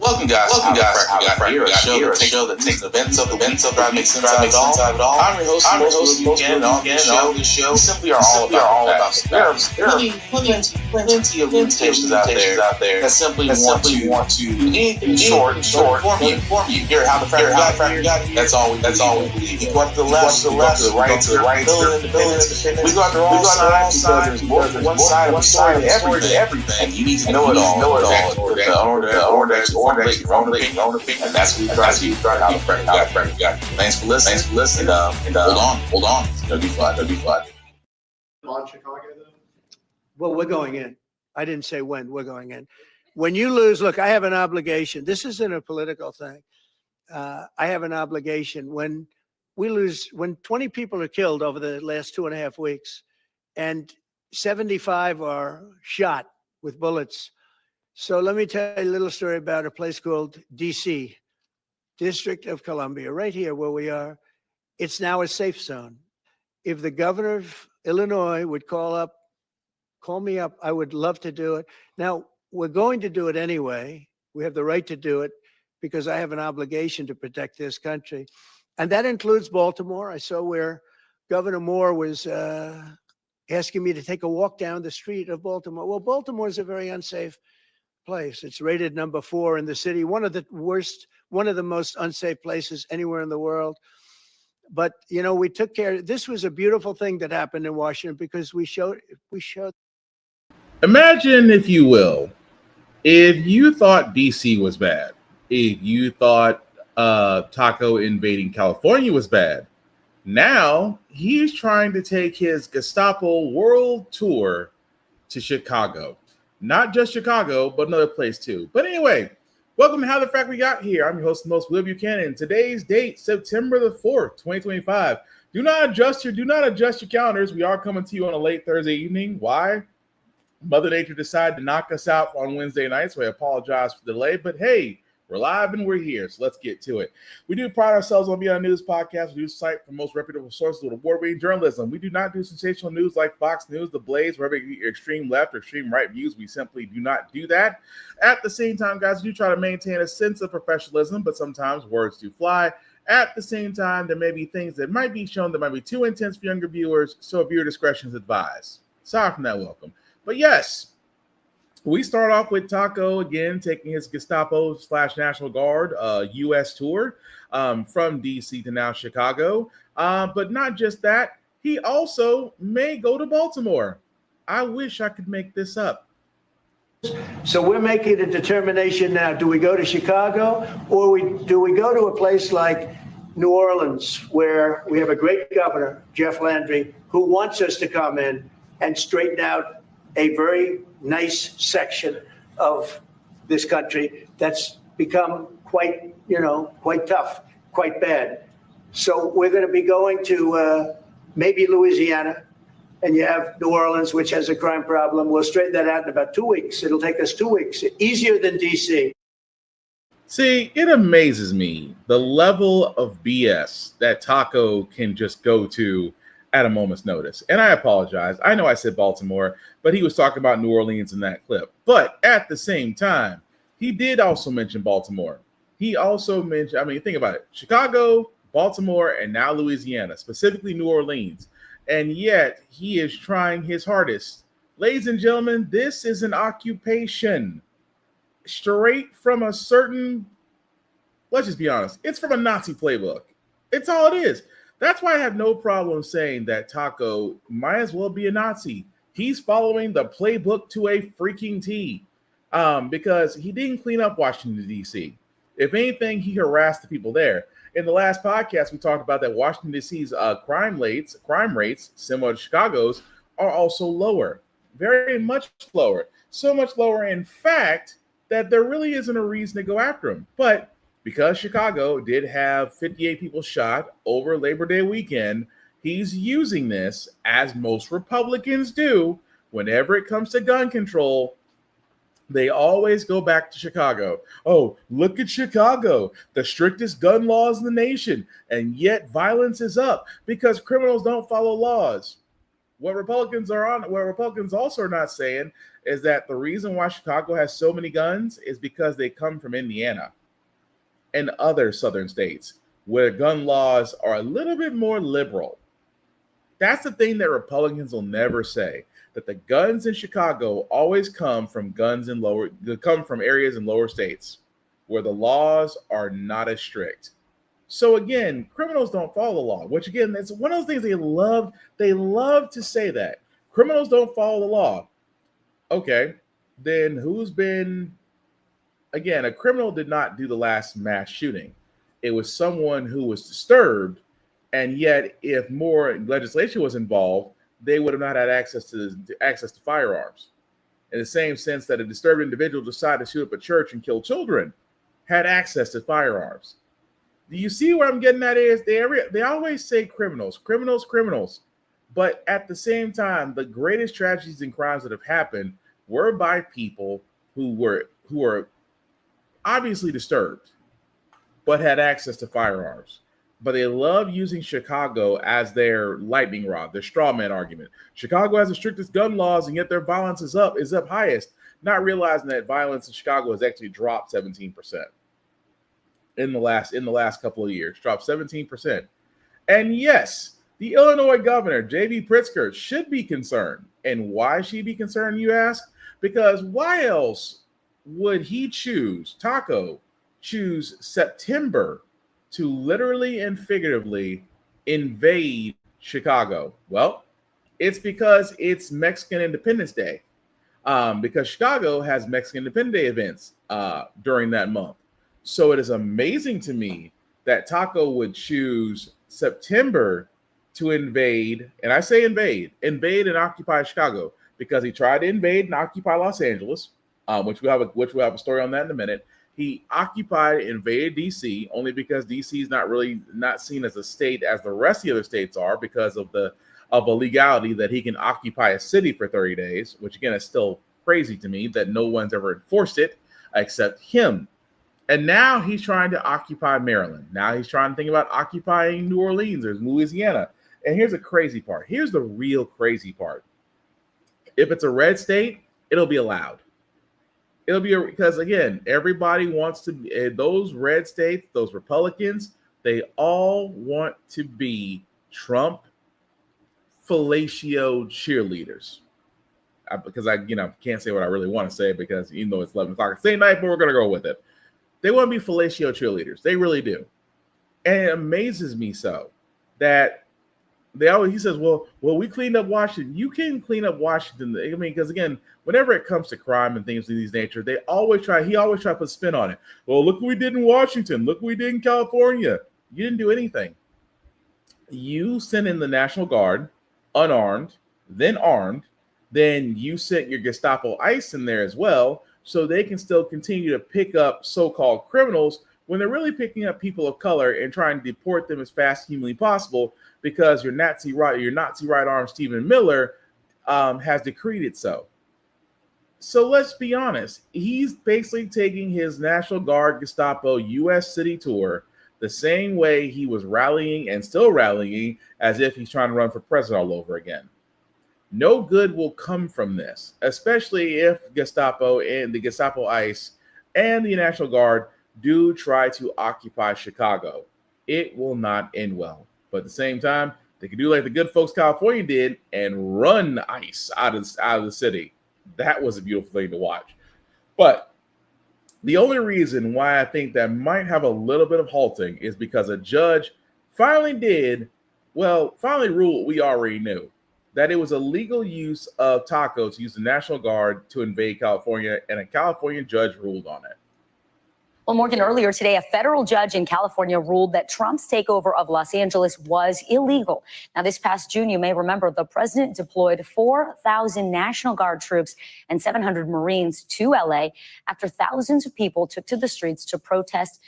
Welcome guys to Frack We Got Here, a show that takes events of that makes sense out of it all. I'm your host, Will Buchanan, and on this show, we simply are all about facts. There are plenty of limitations out there that simply want to do anything short inform you. Hear how the Frack We Got Here. That's all we believe. We go to the left, to the right, to the right, independence. We go to all sides because there's more than one side of the story to everything. And you need to know it all. Or that your own opinion, and that's what we try to do. Thanks for listening. And hold on. It'll be fun. On Chicago, though? Well, we're going in. I didn't say when. We're going in. When you lose, look, I have an obligation. This isn't a political thing. I have an obligation. When we lose, when 20 people are killed over the last 2.5 weeks, and 75 are shot with bullets. So let me tell you a little story about a place called D.C., District of Columbia, right here where we are. It's now a safe zone. If the governor of Illinois would call me up, I would love to do it. Now, we're going to do it anyway. We have the right to do it because I have an obligation to protect this country. And that includes Baltimore. I saw where Governor Moore was asking me to take a walk down the street of Baltimore. Well, Baltimore is a very unsafe place. It's rated number 4 in the city, one of the most unsafe places anywhere in the world. But, you know, we took care. This was a beautiful thing that happened in Washington because we showed. Imagine, if you will, if you thought DC was bad, if you thought Taco invading California was bad, now he's trying to take his Gestapo world tour to Chicago. Not just Chicago, but another place too. But anyway, welcome to How the Frack We Got Here. I'm your host, Will Buchanan. Today's date, September the 4th, 2025. Do not adjust your calendars. We are coming to you on a late Thursday evening. Why? Mother Nature decided to knock us out on Wednesday night, so I apologize for the delay. But hey, we're live and we're here, so let's get to it. We do pride ourselves on being a news podcast. We do cite from most reputable sources with award-winning journalism. We do not do sensational news like Fox News, The Blaze, wherever your extreme left or extreme right views. We simply do not do that. At the same time, guys, we do try to maintain a sense of professionalism, but sometimes words do fly. At the same time, there may be things that might be shown that might be too intense for younger viewers, so viewer discretion is advised. Sorry from that welcome. But yes, we start off with Taco again taking his Gestapo/National Guard U.S. tour from D.C. to now Chicago. But not just that, he also may go to Baltimore. I wish I could make this up. So we're making a determination now. Do we go to Chicago or do we go to a place like New Orleans where we have a great governor, Jeff Landry, who wants us to come in and straighten out a very nice section of this country that's become quite tough, quite bad. So we're going to be going to maybe Louisiana, and you have New Orleans, which has a crime problem. We'll straighten that out in about 2 weeks. It'll take us 2 weeks, easier than DC. See, it amazes me the level of BS that Taco can just go to at a moment's notice. And I apologize. I know I said Baltimore, but he was talking about New Orleans in that clip. But at the same time, he did also mention Baltimore. He also mentioned, think about it, Chicago, Baltimore, and now Louisiana, specifically New Orleans. And yet he is trying his hardest. Ladies and gentlemen, this is an occupation straight from a certain, let's just be honest, it's from a Nazi playbook. It's all it is. That's why I have no problem saying that Taco might as well be a Nazi. He's following the playbook to a freaking T because he didn't clean up Washington, D.C. If anything, he harassed the people there. In the last podcast, we talked about that Washington, D.C.'s crime rates, similar to Chicago's, are also lower, very much lower. So much lower, in fact, that there really isn't a reason to go after him. But because Chicago did have 58 people shot over Labor Day weekend, he's using this, as most Republicans do, whenever it comes to gun control. They always go back to Chicago. Oh, look at Chicago, the strictest gun laws in the nation, and yet violence is up because criminals don't follow laws. What Republicans also are not saying is that the reason why Chicago has so many guns is because they come from Indiana and other southern states where gun laws are a little bit more liberal. That's the thing that Republicans will never say, that the guns in Chicago always come from areas in lower states where the laws are not as strict. So again, criminals don't follow the law, which again, that's one of those things they love to say, that criminals don't follow the law. Okay, then again, a criminal did not do the last mass shooting. It was someone who was disturbed, and yet if more legislation was involved, they would have not had access to firearms. In the same sense that a disturbed individual decided to shoot up a church and kill children, had access to firearms. Do you see where I'm getting at? Is they always say criminals, but at the same time, the greatest tragedies and crimes that have happened were by people who were obviously disturbed, but had access to firearms. But they love using Chicago as their lightning rod, their straw man argument. Chicago has the strictest gun laws, and yet their violence is up highest, not realizing that violence in Chicago has actually dropped 17% in the last couple of years, dropped 17%. And yes, the Illinois governor, J.B. Pritzker, should be concerned. And why should he be concerned, you ask? Because why else would he choose September to literally and figuratively invade Chicago? Well, it's because it's Mexican Independence Day. Because Chicago has Mexican Independence Day events during that month. So it is amazing to me that Taco would choose September to invade, and I say invade and occupy Chicago, because he tried to invade and occupy Los Angeles, which we'll have a story on that in a minute. He invaded DC only because DC is not seen as a state as the rest of the other states are, because of a legality that he can occupy a city for 30 days, which again is still crazy to me that no one's ever enforced it except him. And now he's trying to occupy Maryland. Now he's trying to think about occupying New Orleans or Louisiana. And here's the crazy part. Here's the real crazy part. If it's a red state, it'll be allowed. Because again, everybody wants to be, those red states, those Republicans, they all want to be Trump fellatio cheerleaders. Because I can't say what I really want to say, because even though it's 11 o'clock, same night, but we're going to go with it. They want to be fellatio cheerleaders. They really do. And it amazes me so that he says, well, we cleaned up Washington. You can clean up Washington. I mean, because again, whenever it comes to crime and things of these nature, he always try to put spin on it. Well, look what we did in Washington. Look what we did in California. You didn't do anything. You sent in the National Guard, unarmed, then armed. Then you sent your Gestapo ICE in there as well, so they can still continue to pick up so-called criminals when they're really picking up people of color and trying to deport them as fast as humanly possible, because your Nazi right arm Stephen Miller has decreed it so. So let's be honest. He's basically taking his National Guard Gestapo U.S. city tour the same way he was rallying and still rallying as if he's trying to run for president all over again. No good will come from this, especially if Gestapo and the Gestapo ICE and the National Guard do try to occupy Chicago. It will not end well. But at the same time, they can do like the good folks California did and run ICE out of the city. That was a beautiful thing to watch. But the only reason why I think that might have a little bit of halting is because a judge finally ruled what we already knew, that it was a legal use of Taco to use the National Guard to invade California, and a California judge ruled on it. Well, Morgan, earlier today, a federal judge in California ruled that Trump's takeover of Los Angeles was illegal. Now, this past June, you may remember, the president deployed 4,000 National Guard troops and 700 Marines to L.A. after thousands of people took to the streets to protest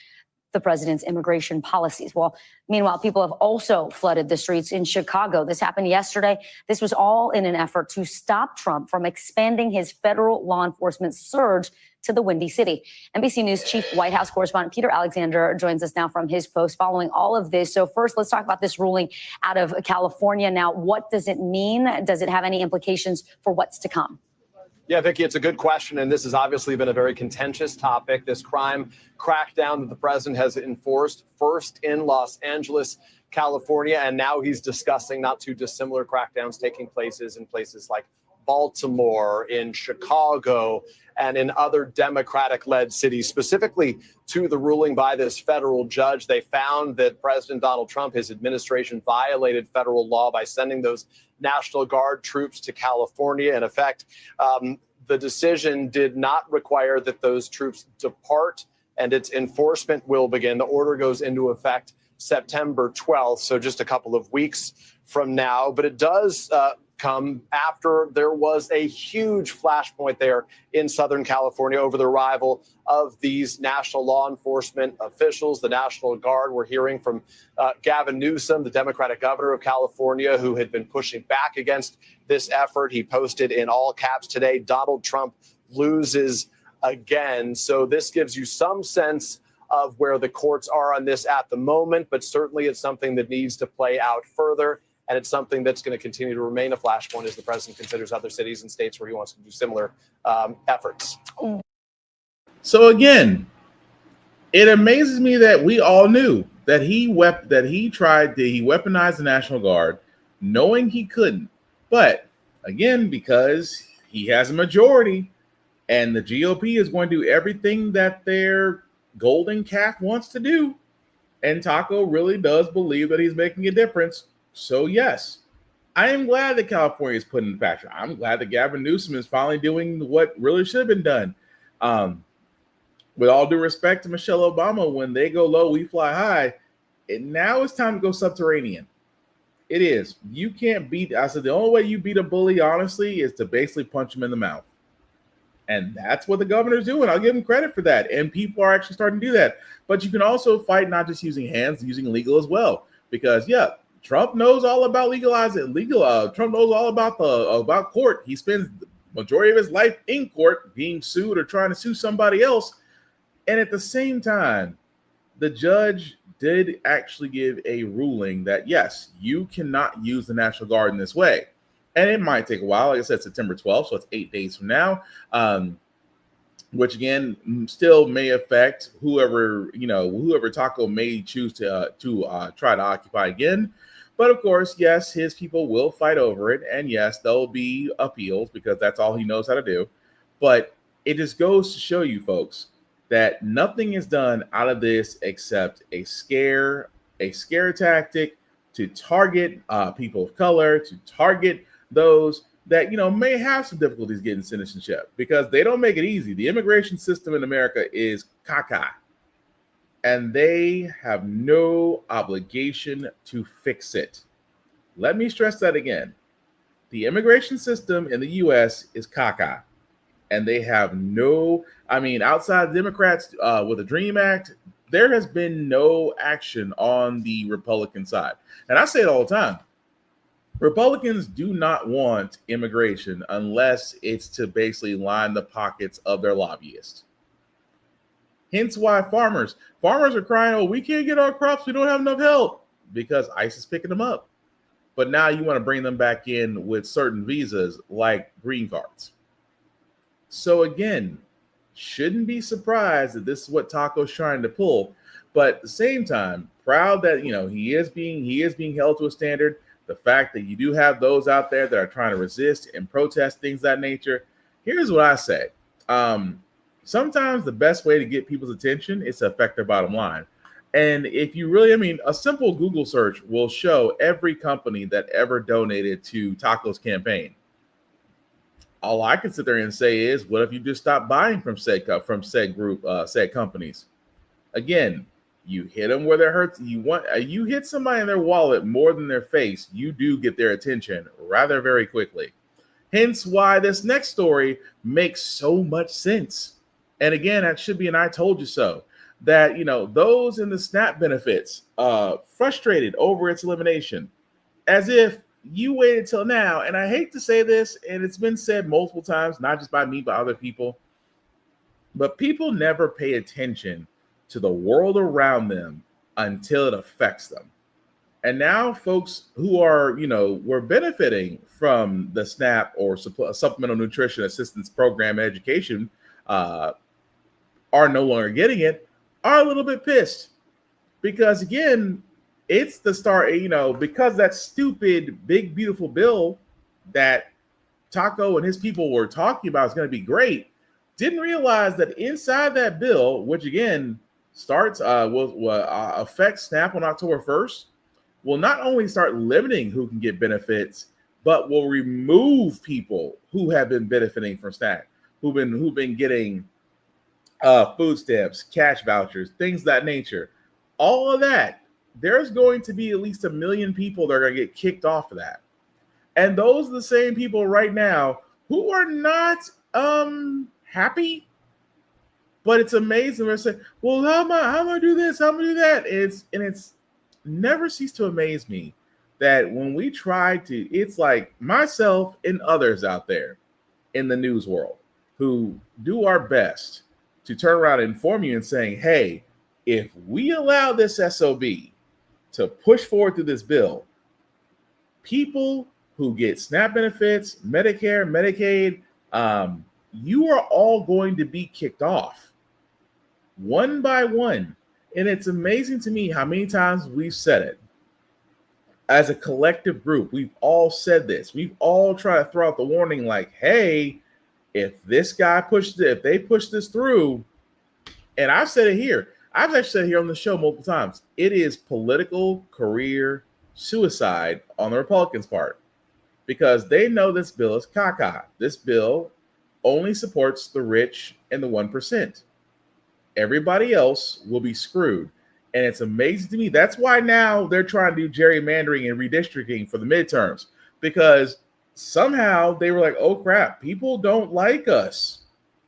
the president's immigration policies. Well, meanwhile, people have also flooded the streets in Chicago. This happened yesterday. This was all in an effort to stop Trump from expanding his federal law enforcement surge to the Windy City. NBC News Chief White House correspondent Peter Alexander joins us now from his post following all of this. So first, let's talk about this ruling out of California. Now, what does it mean? Does it have any implications for what's to come? Yeah, Vicky, it's a good question. And this has obviously been a very contentious topic. This crime crackdown that the president has enforced first in Los Angeles, California. And now he's discussing not too dissimilar crackdowns taking places in places like Baltimore, in Chicago, and in other Democratic-led cities. Specifically to the ruling by this federal judge, they found that President Donald Trump, his administration, violated federal law by sending those National Guard troops to California. In effect, the decision did not require that those troops depart, and its enforcement will begin. The order goes into effect September 12th, so just a couple of weeks from now. But it does come after there was a huge flashpoint there in Southern California over the arrival of these national law enforcement officials, the National Guard. We're hearing from Gavin Newsom, the Democratic governor of California, who had been pushing back against this effort. He posted in all caps today, "Donald Trump loses again." So this gives you some sense of where the courts are on this at the moment, but certainly it's something that needs to play out further. And it's something that's going to continue to remain a flashpoint as the president considers other cities and states where he wants to do similar efforts. So again, it amazes me that we all knew that he weaponized the National Guard, knowing he couldn't. But again, because he has a majority and the GOP is going to do everything that their golden calf wants to do, and Taco really does believe that he's making a difference. So yes, I am glad that California is put in the picture. I'm glad that Gavin Newsom is finally doing what really should have been done. With all due respect to Michelle Obama, when they go low, we fly high. And now it's time to go subterranean. It is. You can't beat. I said the only way you beat a bully, honestly, is to basically punch him in the mouth. And that's what the governor's doing. I'll give him credit for that. And people are actually starting to do that. But you can also fight not just using hands, using legal as well. Because, yeah, Trump knows all about Trump knows all about court. He spends the majority of his life in court being sued or trying to sue somebody else. And at the same time, the judge did actually give a ruling that, yes, you cannot use the National Guard in this way. And it might take a while. Like I said, September 12th, so it's 8 days from now, which again still may affect whoever Taco may choose to try to occupy again. But of course, yes, his people will fight over it. And yes, there'll be appeals because that's all he knows how to do. But it just goes to show you folks that nothing is done out of this except a scare tactic to target people of color, to target those that, may have some difficulties getting citizenship because they don't make it easy. The immigration system in America is caca. And they have no obligation to fix it. Let me stress that again. The immigration system in the U.S. is caca. And they have outside the Democrats with the DREAM Act, there has been no action on the Republican side. And I say it all the time. Republicans do not want immigration unless it's to basically line the pockets of their lobbyists. Hence why farmers are crying, oh, we can't get our crops. We don't have enough help because ICE is picking them up. But now you want to bring them back in with certain visas like green cards. So again, shouldn't be surprised that this is what Taco's trying to pull. But at the same time, proud that, he is being held to a standard. The fact that you do have those out there that are trying to resist and protest things of that nature. Here's what I say. Sometimes the best way to get people's attention is to affect their bottom line. And if you really, a simple Google search will show every company that ever donated to Taco's campaign. All I can sit there and say is, what if you just stop buying from said companies? Again, you hit them where they're hurt. You hit somebody in their wallet more than their face, you do get their attention rather very quickly. Hence why this next story makes so much sense. And again, that should be an I told you so. That, those in the SNAP benefits frustrated over its elimination, as if you waited till now. And I hate to say this, and it's been said multiple times, not just by me, but other people, but people never pay attention to the world around them until it affects them. And now folks who are, were benefiting from the SNAP or supplemental nutrition assistance program and education are no longer getting it, are a little bit pissed. Because again, it's the start, because that stupid, big, beautiful bill that Taco and his people were talking about is going to be great, didn't realize that inside that bill, which again starts, will affect SNAP on October 1st, will not only start limiting who can get benefits, but will remove people who have been benefiting from SNAP, who've been getting food stamps, cash vouchers, things of that nature. All of that, there's going to be at least 1 million people that are going to get kicked off of that. And those are the same people right now who are not happy. But it's amazing. They're saying, well, how am I going to do this? How am I going to do that? It's never ceased to amaze me that when we try to, it's like myself and others out there in the news world who do our best to turn around and inform you and saying, hey, if we allow this SOB to push forward through this bill, people who get SNAP benefits, Medicare, Medicaid, you are all going to be kicked off one by one. And it's amazing to me how many times we've said it. As a collective group, we've all said this. We've all tried to throw out the warning like, hey, if they push this through, and I've said it here. I've actually said it here on the show multiple times. It is political career suicide on the Republicans' part because they know this bill is caca. This bill only supports the rich and the 1%. Everybody else will be screwed. And it's amazing to me. That's why now they're trying to do gerrymandering and redistricting for the midterms, because somehow they were like, oh, crap, people don't like us.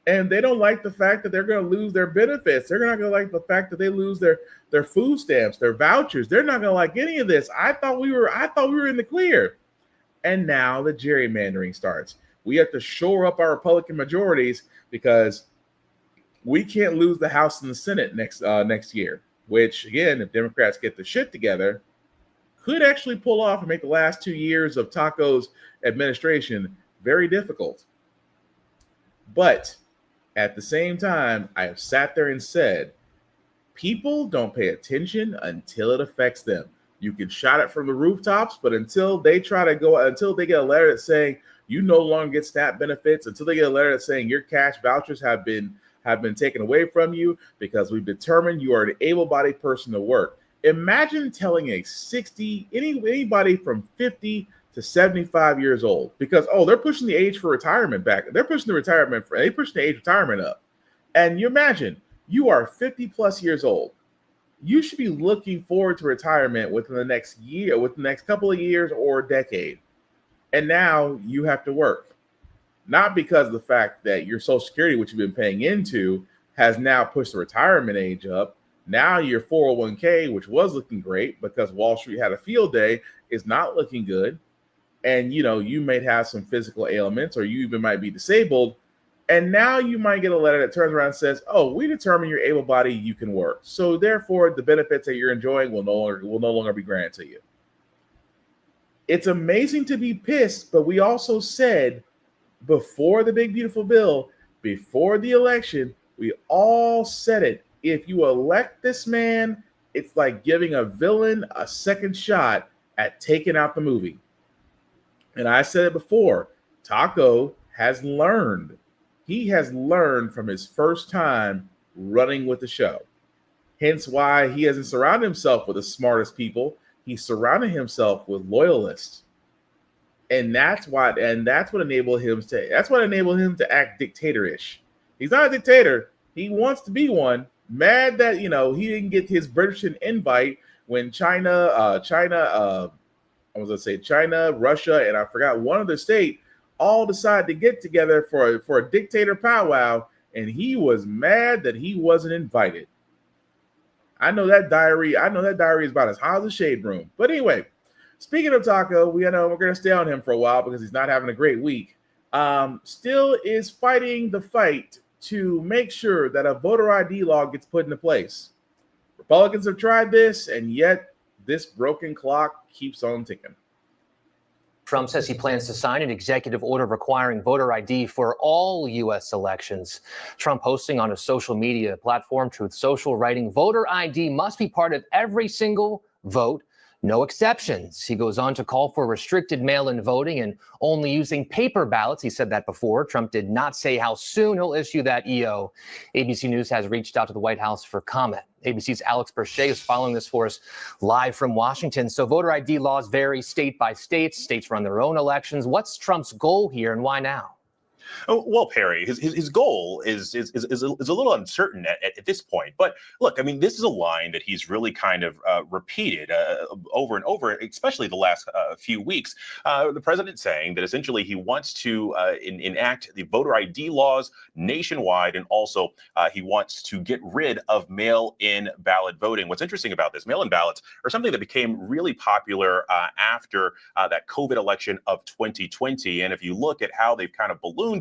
And they don't like the fact that they're going to lose their benefits. They're not going to like the fact that they lose their food stamps, their vouchers. They're not going to like any of this. I thought we were in the clear. And now the gerrymandering starts. We have to shore up our Republican majorities because we can't lose the House and the Senate next year, which, again, if Democrats get the shit together, could actually pull off and make the last 2 years of Taco's administration very difficult. But at the same time, I have sat there and said, people don't pay attention until it affects them. You can shout it from the rooftops, but until they get a letter that's saying you no longer get SNAP benefits, until they get a letter that's saying your cash vouchers have been taken away from you because we've determined you are an able-bodied person to work. Imagine telling anybody from 50 to 75 years old, because they're pushing the age for retirement back. They're pushing the age of retirement up. And you imagine you are 50 plus years old. You should be looking forward to retirement within the next year, within the next couple of years or decade. And now you have to work. Not because of the fact that your Social Security, which you've been paying into, has now pushed the retirement age up. Now your 401k, which was looking great because Wall Street had a field day, is not looking good. And, you may have some physical ailments or you even might be disabled. And now you might get a letter that turns around and says, oh, we determine you're able-bodied, you can work. So therefore, the benefits that you're enjoying will no longer be granted to you. It's amazing to be pissed, but we also said before the big, beautiful bill, before the election, we all said it. If you elect this man, it's like giving a villain a second shot at taking out the movie. And I said it before, Taco has learned. He has learned from his first time running with the show. Hence why he hasn't surrounded himself with the smartest people. He surrounded himself with loyalists. And that's what enabled him to act dictatorish. He's not a dictator. He wants to be one. Mad that, he didn't get his British invite when China, Russia, and I forgot one other state all decided to get together for a dictator powwow, and he was mad that he wasn't invited. I know that diary is about as high as a shade room. But anyway, speaking of Taco, we're going to stay on him for a while because he's not having a great week. Still is fighting the fight to make sure that a voter ID law gets put into place. Republicans have tried this, and yet this broken clock keeps on ticking. Trump says he plans to sign an executive order requiring voter ID for all U.S. elections. Trump posting on a social media platform, Truth Social, writing, voter ID must be part of every single vote, no exceptions. He goes on to call for restricted mail-in voting and only using paper ballots. He said that before. Trump did not say how soon he'll issue that EO. ABC News has reached out to the White House for comment. ABC's Alex Berchet is following this for us live from Washington. So voter ID laws vary state by state. States run their own elections. What's Trump's goal here and why now? Oh, well, Perry, his goal is a little uncertain at this point. But look, I mean, this is a line that he's really kind of repeated over and over, especially the last few weeks. The president saying that essentially he wants to enact the voter ID laws nationwide, and also he wants to get rid of mail-in ballot voting. What's interesting about this, mail-in ballots are something that became really popular after that COVID election of 2020. And if you look at how they've kind of ballooned,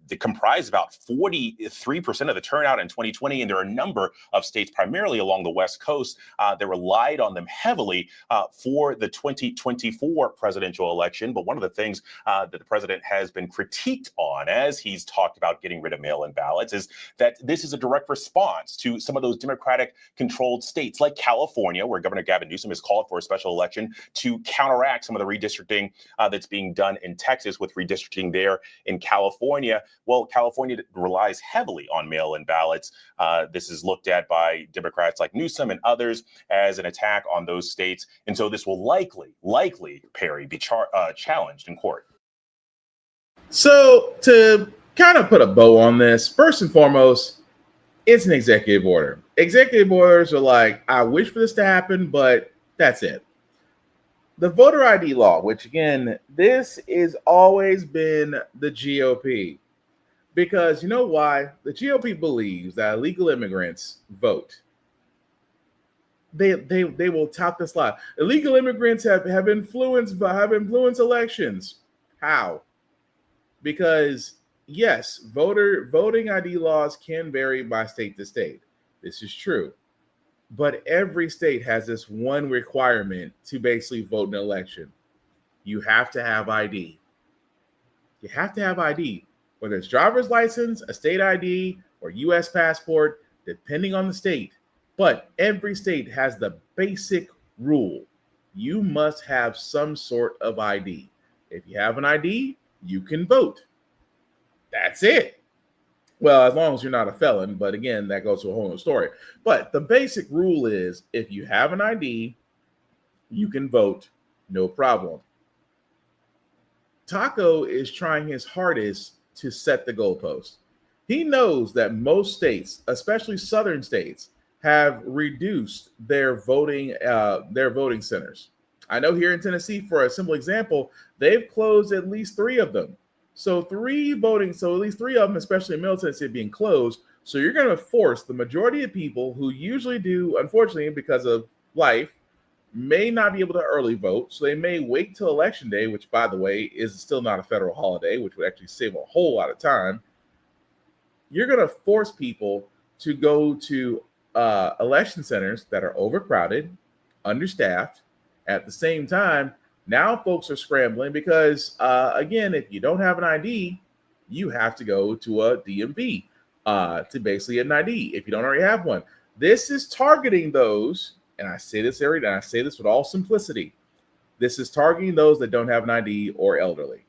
they comprise about 43% of the turnout in 2020, and there are a number of states, primarily along the West Coast, that relied on them heavily for the 2024 presidential election. But one of the things that the president has been critiqued on as he's talked about getting rid of mail-in ballots is that this is a direct response to some of those Democratic-controlled states like California, where Governor Gavin Newsom has called for a special election to counteract some of the redistricting that's being done in Texas, with redistricting there in California. Well, California relies heavily on mail-in ballots. This is looked at by Democrats like Newsom and others as an attack on those states. And so this will likely, Perry, be challenged in court. So to kind of put a bow on this, first and foremost, it's an executive order. Executive orders are like, I wish for this to happen, but that's it. The voter ID law, which again, this has always been the GOP, because you know why? The GOP believes that illegal immigrants vote. They will tout this lie. Illegal immigrants have influenced elections. How? Because yes, voting ID laws can vary by state to state. This is true. But every state has this one requirement to basically vote in an election. You have to have ID. You have to have ID, whether it's driver's license, a state ID, or U.S. passport, depending on the state. But every state has the basic rule. You must have some sort of ID. If you have an ID, you can vote. That's it. Well, as long as you're not a felon, but again, that goes to a whole other story. But the basic rule is if you have an ID, you can vote, no problem. Taco is trying his hardest to set the goalpost. He knows that most states, especially southern states, have reduced their voting centers. I know here in Tennessee, for a simple example, they've closed at least 3 of them. So at least 3 of them, especially in Middle Tennessee, being closed. So you're going to force the majority of people who usually do, unfortunately, because of life, may not be able to early vote. So they may wait till election day, which, by the way, is still not a federal holiday, which would actually save a whole lot of time. You're going to force people to go to election centers that are overcrowded, understaffed. At the same time, now folks are scrambling because, again, if you don't have an ID, you have to go to a DMV to basically get an ID if you don't already have one. This is targeting those, and I say this every day, and I say this with all simplicity, this is targeting those that don't have an ID or elderly.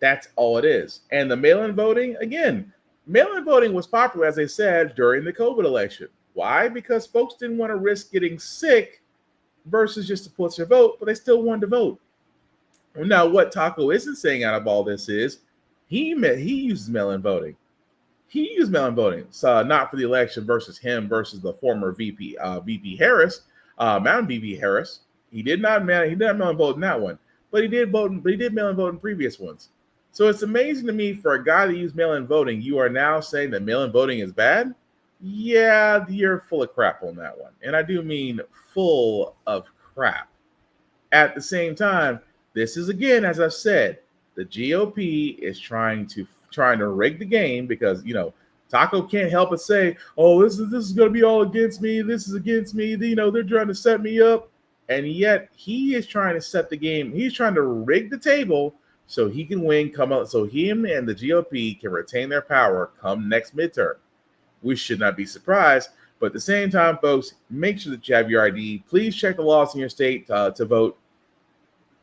That's all it is. And the mail-in voting, again, mail-in voting was popular, as I said, during the COVID election. Why? Because folks didn't want to risk getting sick versus just to put their vote, but they still wanted to vote. Now, what Taco isn't saying out of all this is he uses mail-in voting. He used mail-in voting, so not for the election versus the former VP Harris, Mountain VP Harris. He did not mail-in vote in that one, but he did mail-in vote in previous ones. So it's amazing to me for a guy that used mail-in voting, you are now saying that mail-in voting is bad? Yeah, you're full of crap on that one. And I do mean full of crap. At the same time, this is, again, as I've said, the GOP is trying to rig the game because, Taco can't help but say, "Oh, this is going to be all against me. This is against me. You know, they're trying to set me up." And yet he is trying to set the game. He's trying to rig the table so he can win, come out, so him and the GOP can retain their power come next midterm. We should not be surprised. But at the same time, folks, make sure that you have your ID. Please check the laws in your state to vote.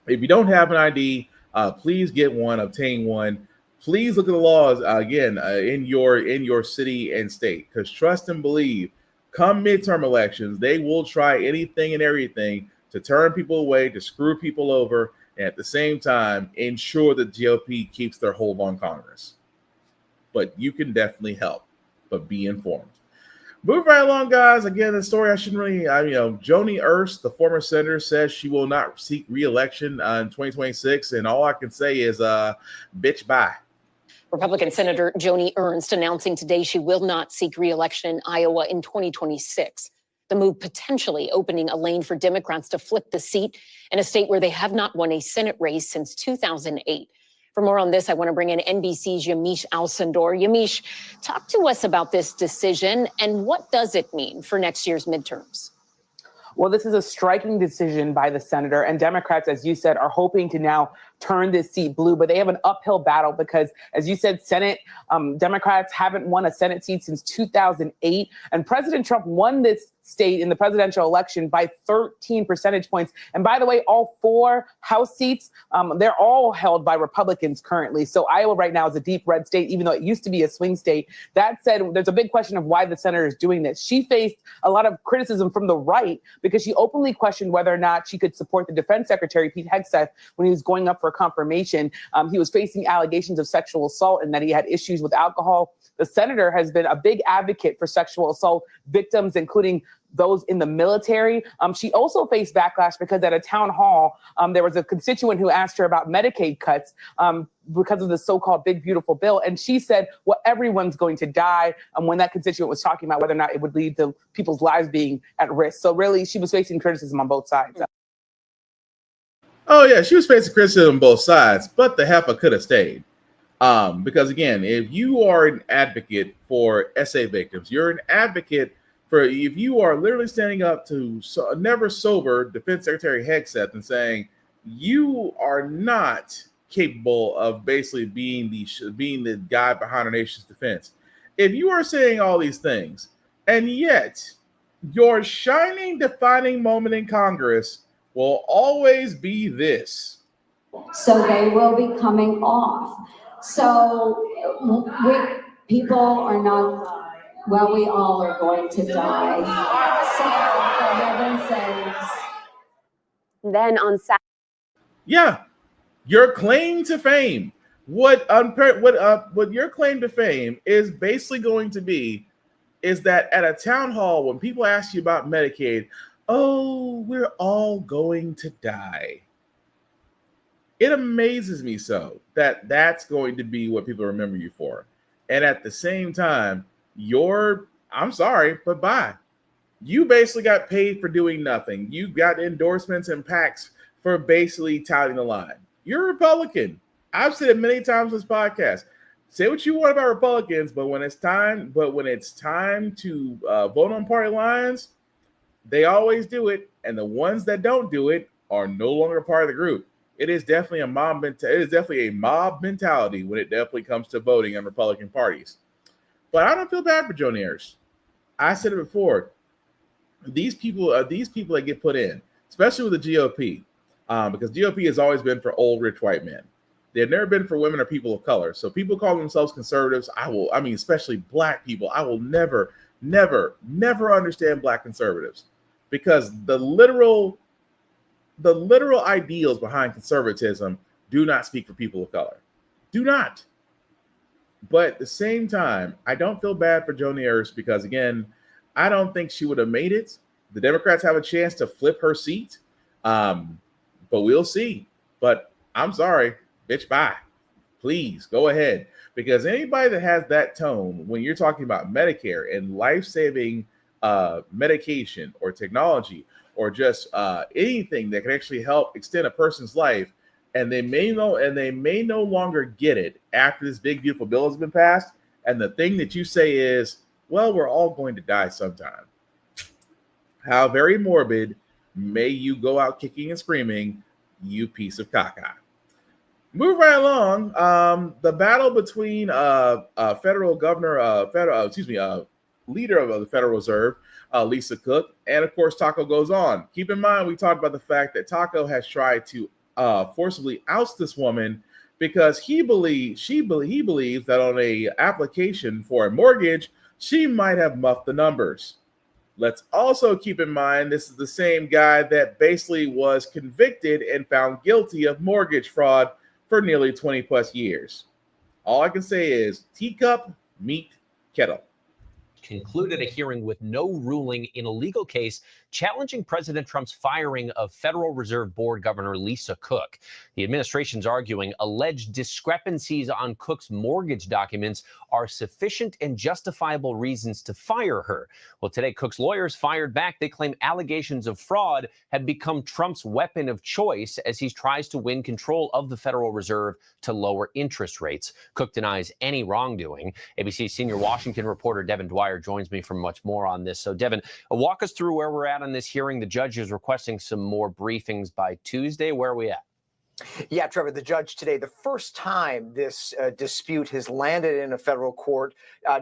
If you don't have an ID, please get one, obtain one. Please look at the laws again in your city and state, because trust and believe, come midterm elections, they will try anything and everything to turn people away, to screw people over, and at the same time ensure that GOP keeps their hold on Congress. But you can definitely help, but be informed. Moving right along, guys. Again, the story I shouldn't really, Joni Ernst, the former senator, says she will not seek re-election in 2026, and all I can say is, bitch, bye. Republican Senator Joni Ernst announcing today she will not seek re-election in Iowa in 2026. The move potentially opening a lane for Democrats to flip the seat in a state where they have not won a Senate race since 2008. For more on this, I want to bring in NBC's Yamiche Alcindor. Yamiche, talk to us about this decision and what does it mean for next year's midterms? Well, this is a striking decision by the senator, and Democrats, as you said, are hoping to now turn this seat blue, but they have an uphill battle because, as you said, Democrats haven't won a Senate seat since 2008, and President Trump won this state in the presidential election by 13 percentage points. And by the way, all 4 House seats, they're all held by Republicans currently. So Iowa right now is a deep red state, even though it used to be a swing state. That said, there's a big question of why the senator is doing this. She faced a lot of criticism from the right because she openly questioned whether or not she could support the defense secretary, Pete Hegseth, when he was going up for confirmation. He was facing allegations of sexual assault and that he had issues with alcohol. The senator has been a big advocate for sexual assault victims, including those in the military. She also faced backlash because at a town hall, there was a constituent who asked her about Medicaid cuts because of the so-called Big Beautiful Bill. And she said, well, everyone's going to die. When that constituent was talking about whether or not it would lead to people's lives being at risk. So really, she was facing criticism on both sides. Oh, yeah, she was facing criticism on both sides, but the heifer could have stayed. Because, again, if you are an advocate for SA victims, you're an advocate for, if you are literally standing up to never sober Defense Secretary Hegseth and saying you are not capable of basically being the guy behind our nation's defense. If you are saying all these things, and yet your shining, defining moment in Congress will always be this. So they will be coming off. So people are not, well, we all are going to die. So for heaven's sakes. Then on Saturday. Yeah, your claim to fame. What your claim to fame is basically going to be is that at a town hall, when people ask you about Medicaid, oh, we're all going to die. It amazes me so that that's going to be what people remember you for. And at the same time, I'm sorry, but bye. You basically got paid for doing nothing. You got endorsements and PACs for basically touting the line. You're a Republican. I've said it many times on this podcast. Say what you want about Republicans, but when it's time to vote on party lines, they always do it. And the ones that don't do it are no longer part of the group. It is definitely a mob mentality when it definitely comes to voting on Republican parties. But I don't feel bad for Joni Ernst. I said it before. These people that get put in, especially with the GOP, because GOP has always been for old rich white men. They've never been for women or people of color. So people call themselves conservatives. Especially black people. I will never understand black conservatives because the literal ideals behind conservatism do not speak for people of color. Do not. But at the same time, I don't feel bad for Joni Ernst because, again, I don't think she would have made it. The Democrats have a chance to flip her seat, but we'll see. But I'm sorry, bitch, bye. Please go ahead. Because anybody that has that tone when you're talking about Medicare and life-saving medication or technology or just anything that can actually help extend a person's life, and they may no longer get it after this big beautiful bill has been passed, and the thing that you say is, well, we're all going to die sometime. How very morbid may you go out kicking and screaming, you piece of caca. Move right along. The battle between federal governor, leader of the Federal Reserve, Lisa Cook, and of course Taco goes on. Keep in mind, we talked about the fact that Taco has tried to forcibly oust this woman because he believes that on a application for a mortgage, she might have muffed the numbers. Let's also keep in mind this is the same guy that basically was convicted and found guilty of mortgage fraud for nearly 20 plus years. All I can say is teacup, meet kettle. Concluded a hearing with no ruling in a legal case challenging President Trump's firing of Federal Reserve Board Governor Lisa Cook. The administration's arguing alleged discrepancies on Cook's mortgage documents are sufficient and justifiable reasons to fire her. Well, today, Cook's lawyers fired back. They claim allegations of fraud have become Trump's weapon of choice as he tries to win control of the Federal Reserve to lower interest rates. Cook denies any wrongdoing. ABC senior Washington reporter Devin Dwyer joins me for much more on this. So, Devin, walk us through where we're at on this hearing. The judge is requesting some more briefings by Tuesday. Where are we at? Yeah, Trevor, the judge today, the first time this dispute has landed in a federal court,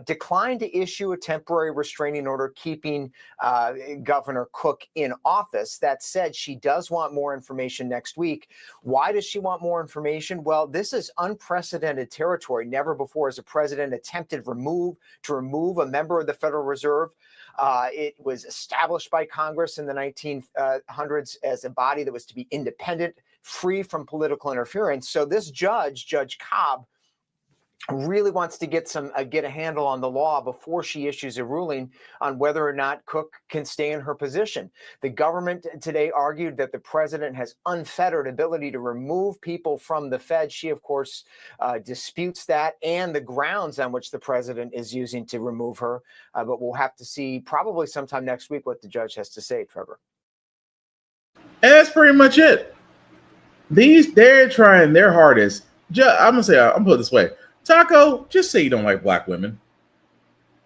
declined to issue a temporary restraining order keeping Governor Cook in office. That said, she does want more information next week. Why does she want more information? Well, this is unprecedented territory. Never before has a president attempted to remove a member of the Federal Reserve. It was established by Congress in the 1900s as a body that was to be independent, free from political interference. So this judge, Judge Cobb, really wants to get a handle on the law before she issues a ruling on whether or not Cook can stay in her position. The government today argued that the president has unfettered ability to remove people from the Fed. She, of course, disputes that and the grounds on which the president is using to remove her. But we'll have to see probably sometime next week what the judge has to say, Trevor. And that's pretty much it. They're trying their hardest. I'm gonna put it this way. Taco, just say you don't like black women.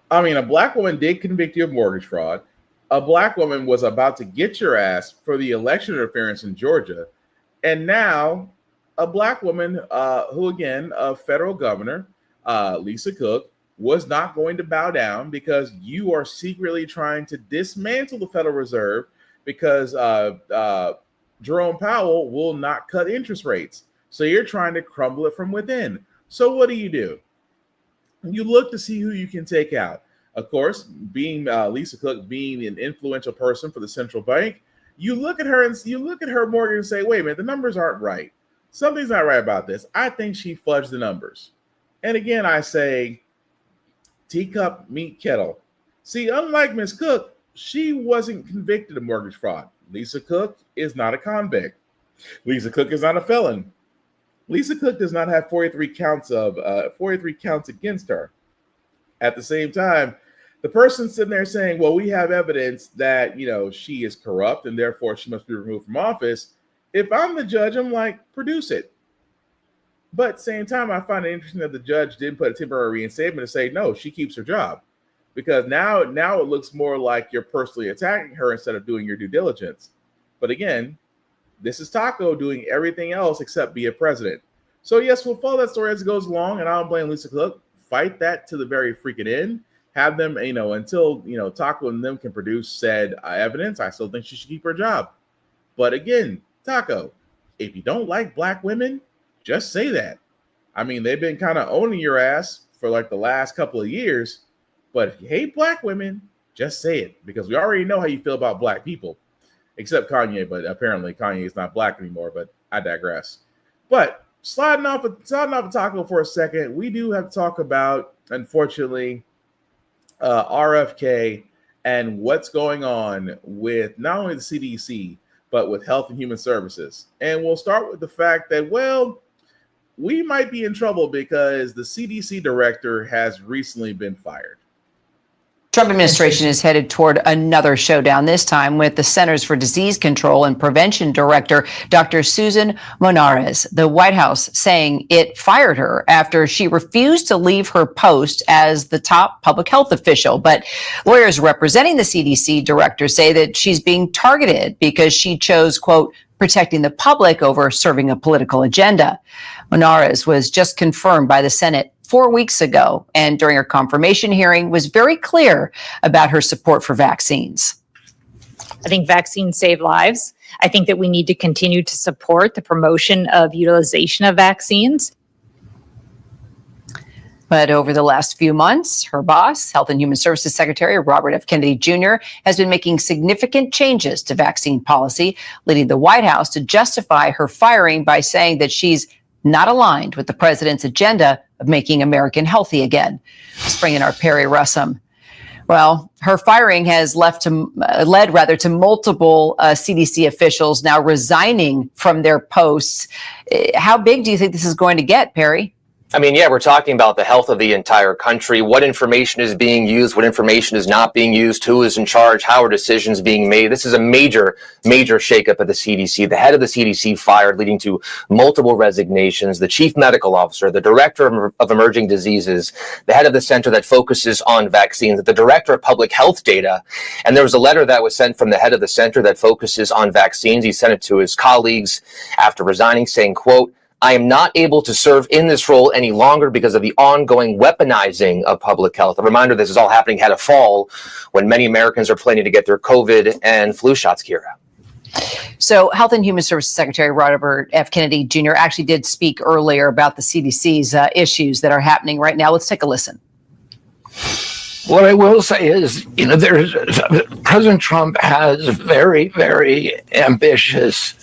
I mean, a black woman did convict you of mortgage fraud. A black woman was about to get your ass for the election interference in Georgia. And now a black woman who, again, a federal governor, Lisa Cook, was not going to bow down because you are secretly trying to dismantle the Federal Reserve because Jerome Powell will not cut interest rates. So you're trying to crumble it from within. So what do? You look to see who you can take out. Of course, being Lisa Cook being an influential person for the central bank, you look at her mortgage and say, wait a minute, the numbers aren't right. Something's not right about this. I think she fudged the numbers. And again, I say, teacup, meet kettle. See, unlike Ms. Cook, she wasn't convicted of mortgage fraud. Lisa Cook is not a convict. Lisa Cook is not a felon. Lisa Cook does not have 43 counts against her. At the same time, the person sitting there saying, well, we have evidence that, she is corrupt and therefore she must be removed from office. If I'm the judge, I'm like, produce it. But at the same time, I find it interesting that the judge didn't put a temporary reinstatement to say, no, she keeps her job. Because now it looks more like you're personally attacking her instead of doing your due diligence. But again, this is Taco doing everything else except be a president. So yes, we'll follow that story as it goes along, and I don't blame Lisa Cook. Fight that to the very freaking end. Have them, until Taco and them can produce said evidence. I still think she should keep her job. But again, Taco, if you don't like black women, just say that. I mean, they've been kind of owning your ass for like the last couple of years. But if you hate black women, just say it, because we already know how you feel about black people, except Kanye. But apparently Kanye is not black anymore. But I digress. But sliding off of Taco for a second, we do have to talk about, unfortunately, RFK and what's going on with not only the CDC, but with Health and Human Services. And we'll start with the fact that, well, we might be in trouble because the CDC director has recently been fired. Trump administration is headed toward another showdown, this time with the Centers for Disease Control and Prevention Director, Dr. Susan Monares. The White House saying it fired her after she refused to leave her post as the top public health official. But lawyers representing the CDC director say that she's being targeted because she chose, quote, protecting the public over serving a political agenda. Monares was just confirmed by the Senate 4 weeks ago, and during her confirmation hearing was very clear about her support for vaccines. I think vaccines save lives. I think that we need to continue to support the promotion of utilization of vaccines. But over the last few months, her boss, Health and Human Services Secretary Robert F. Kennedy Jr., has been making significant changes to vaccine policy, leading the White House to justify her firing by saying that she's not aligned with the president's agenda of making American healthy again. Let's bring in our Perry Russum. Well, her firing has led to multiple CDC officials now resigning from their posts. How big do you think this is going to get, Perry? I mean, yeah, we're talking about the health of the entire country. What information is being used? What information is not being used? Who is in charge? How are decisions being made? This is a major shakeup at the CDC. The head of the CDC fired, leading to multiple resignations. The chief medical officer, the director of emerging diseases, the head of the center that focuses on vaccines, the director of public health data. And there was a letter that was sent from the head of the center that focuses on vaccines. He sent it to his colleagues after resigning, saying, quote, I am not able to serve in this role any longer because of the ongoing weaponizing of public health. A reminder, this is all happening ahead of fall when many Americans are planning to get their COVID and flu shots, Kira. So Health and Human Services Secretary Robert F. Kennedy Jr. actually did speak earlier about the CDC's issues that are happening right now. Let's take a listen. What I will say is, President Trump has very, very ambitious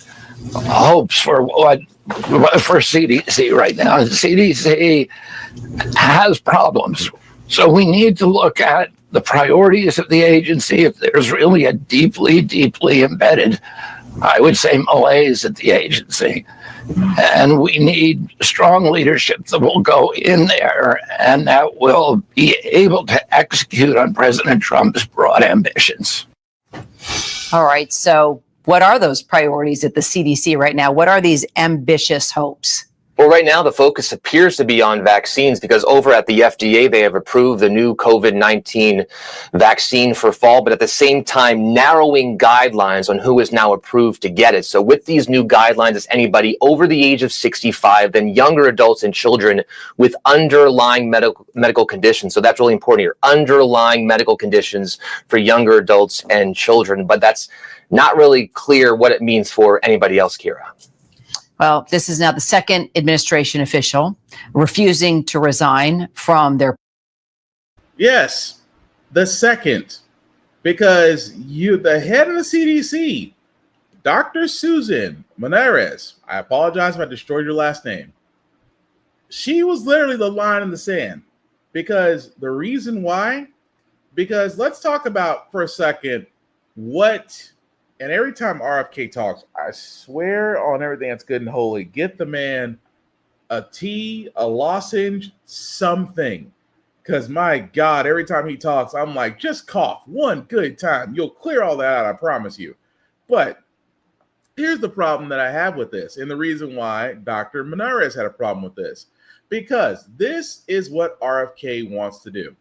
hopes for CDC right now. CDC has problems. So we need to look at the priorities of the agency. If there's really a deeply, deeply embedded, I would say, malaise at the agency. And we need strong leadership that will go in there and that will be able to execute on President Trump's broad ambitions. All right. So what are those priorities at the CDC right now? What are these ambitious hopes? Well, right now, the focus appears to be on vaccines because over at the FDA, they have approved the new COVID-19 vaccine for fall, but at the same time, narrowing guidelines on who is now approved to get it. So with these new guidelines, it's anybody over the age of 65, then younger adults and children with underlying medical conditions. So that's really important here. Underlying medical conditions for younger adults and children. But that's not really clear what it means for anybody else, Kira. Well, this is now the second administration official refusing to resign from their. Yes, the second, because the head of the CDC, Dr. Susan Monares, I apologize if I destroyed your last name. She was literally the line in the sand because the reason why, because let's talk about for a second what. And every time RFK talks, I swear on everything that's good and holy, get the man a tea, a lozenge, something. Because my God, every time he talks, I'm like, just cough one good time. You'll clear all that out, I promise you. But here's the problem that I have with this, and the reason why Dr. Monares had a problem with this. Because this is what RFK wants to do.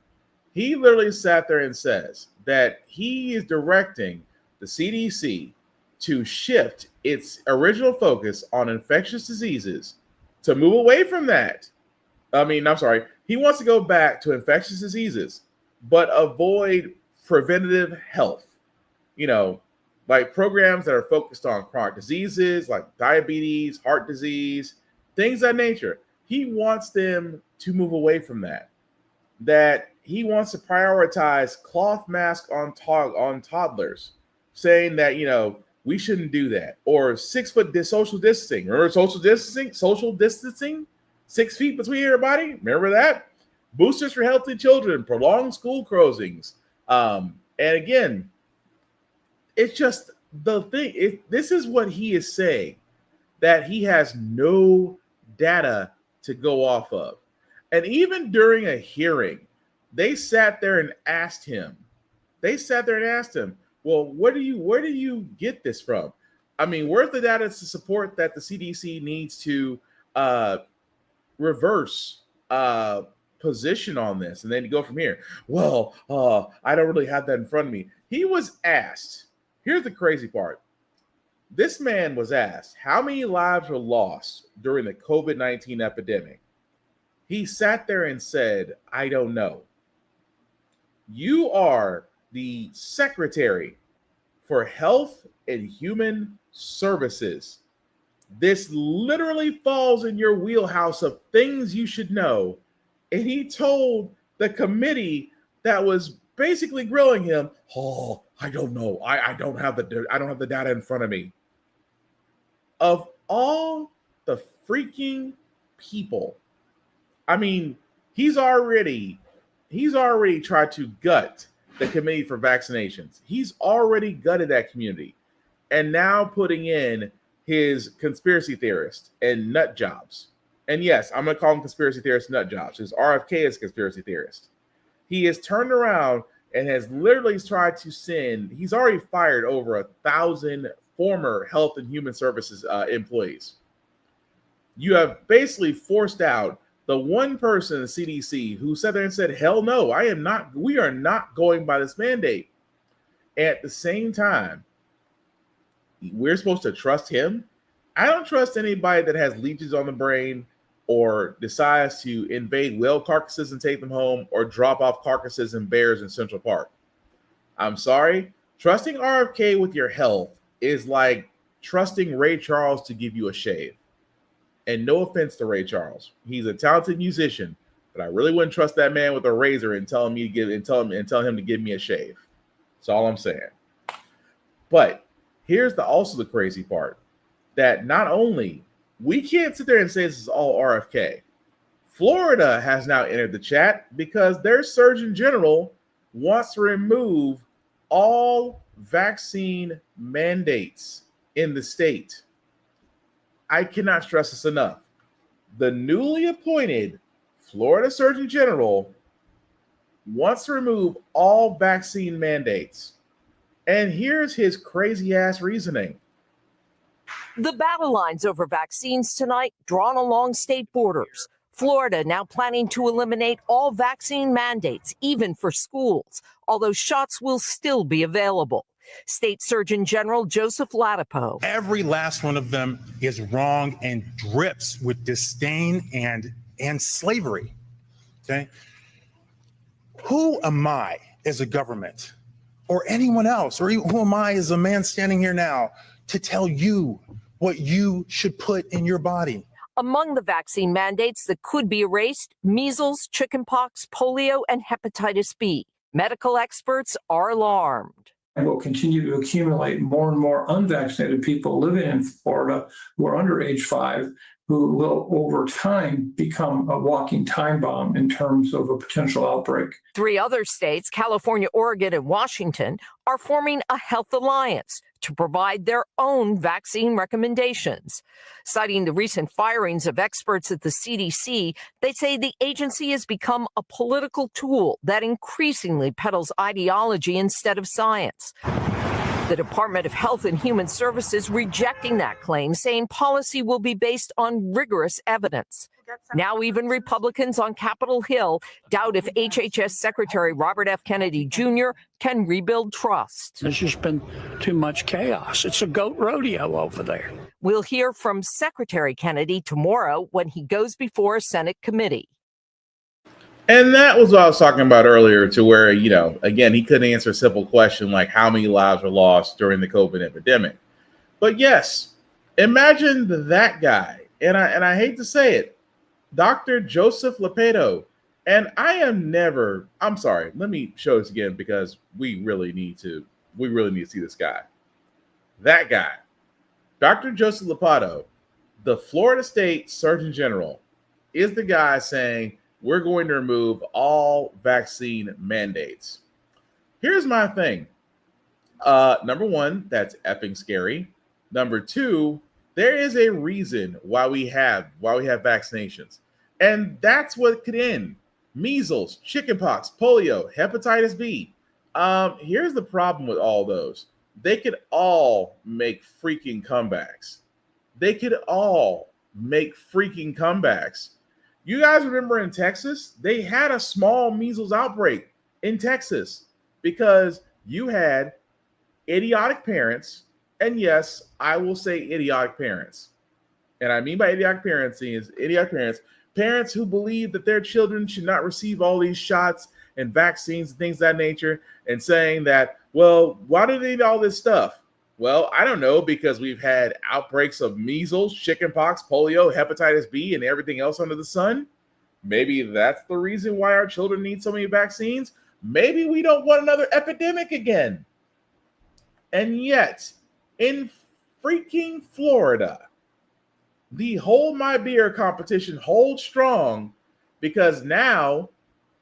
He literally sat there and says that he is directing the CDC to shift its original focus on infectious diseases to move away from that. He wants to go back to infectious diseases, but avoid preventative health. Like programs that are focused on chronic diseases like diabetes, heart disease, things of that nature. He wants them to move away from that. That he wants to prioritize cloth masks on toddlers, saying that, we shouldn't do that. Or 6 foot social distancing. Remember social distancing? 6 feet between everybody. Remember that? Boosters for healthy children, prolonged school closings. And again, it's just the thing. This is what he is saying, that he has no data to go off of. And even during a hearing, They sat there and asked him. Well, where do you get this from? I mean, where's the data to support that the CDC needs to reverse position on this and then go from here? Well, I don't really have that in front of me. He was asked. Here's the crazy part. This man was asked how many lives were lost during the COVID-19 epidemic. He sat there and said, I don't know. You are the Secretary for Health and Human Services. This literally falls in your wheelhouse of things you should know. And he told the committee that was basically grilling him, oh, I don't know. I don't have the data in front of me. Of all the freaking people, I mean, he's already tried to gut the committee for vaccinations. He's already gutted that community, and now putting in his conspiracy theorists and nut jobs. And yes, I'm going to call him conspiracy theorists, nut jobs. His RFK is conspiracy theorist. He has turned around and has literally tried to send. He's already fired over 1,000 former Health and Human Services employees. You have basically forced out the one person in the CDC who sat there and said, hell no, we are not going by this mandate. At the same time, we're supposed to trust him. I don't trust anybody that has leeches on the brain or decides to invade whale carcasses and take them home or drop off carcasses and bears in Central Park. I'm sorry. Trusting RFK with your health is like trusting Ray Charles to give you a shave. And no offense to Ray Charles. He's a talented musician, but I really wouldn't trust that man with a razor and tell him to give me a shave. That's all I'm saying. But here's also the crazy part, that not only we can't sit there and say this is all RFK. Florida has now entered the chat because their Surgeon General wants to remove all vaccine mandates in the state. I cannot stress this enough. The newly appointed Florida Surgeon General wants to remove all vaccine mandates. And here's his crazy ass reasoning. The battle lines over vaccines tonight drawn along state borders. Florida now planning to eliminate all vaccine mandates, even for schools, although shots will still be available. State Surgeon General Joseph Ladapo. Every last one of them is wrong and drips with disdain and slavery. Okay? Who am I as a government or anyone else, or who am I as a man standing here now to tell you what you should put in your body? Among the vaccine mandates that could be erased, measles, chickenpox, polio, and hepatitis B. Medical experts are alarmed. And will continue to accumulate more and more unvaccinated people living in Florida who are under age 5, who will over time become a walking time bomb in terms of a potential outbreak. 3 other states, California, Oregon, and Washington, are forming a health alliance to provide their own vaccine recommendations. Citing the recent firings of experts at the CDC, they say the agency has become a political tool that increasingly peddles ideology instead of science. The Department of Health and Human Services rejecting that claim, saying policy will be based on rigorous evidence. Now even Republicans on Capitol Hill doubt if HHS Secretary Robert F. Kennedy Jr. can rebuild trust. There's just been too much chaos. It's a goat rodeo over there. We'll hear from Secretary Kennedy tomorrow when he goes before a Senate committee. And that was what I was talking about earlier, to where, again, he couldn't answer a simple question like how many lives were lost during the COVID epidemic. But yes, imagine that guy. And I hate to say it, Dr. Joseph Ladapo. And I'm sorry, let me show this again because we really need to see this guy. That guy, Dr. Joseph Ladapo, the Florida State Surgeon General, is the guy saying, we're going to remove all vaccine mandates. Here's my thing. Number one, that's effing scary. Number two, there is a reason why we have vaccinations. And that's what could end. measles, chickenpox, polio, hepatitis B. Here's the problem with all those. They could all make freaking comebacks. They could all make freaking comebacks. You guys remember in Texas, they had a small measles outbreak in Texas because you had idiotic parents. And yes, I will say idiotic parents. And I mean by idiotic parents is idiotic parents who believe that their children should not receive all these shots and vaccines and things of that nature, and saying that, well, why do they need all this stuff? Well, I don't know, because we've had outbreaks of measles, chickenpox, polio, hepatitis B, and everything else under the sun. Maybe that's the reason why our children need so many vaccines. Maybe we don't want another epidemic again. And yet, in freaking Florida, the Hold My Beer competition holds strong, because now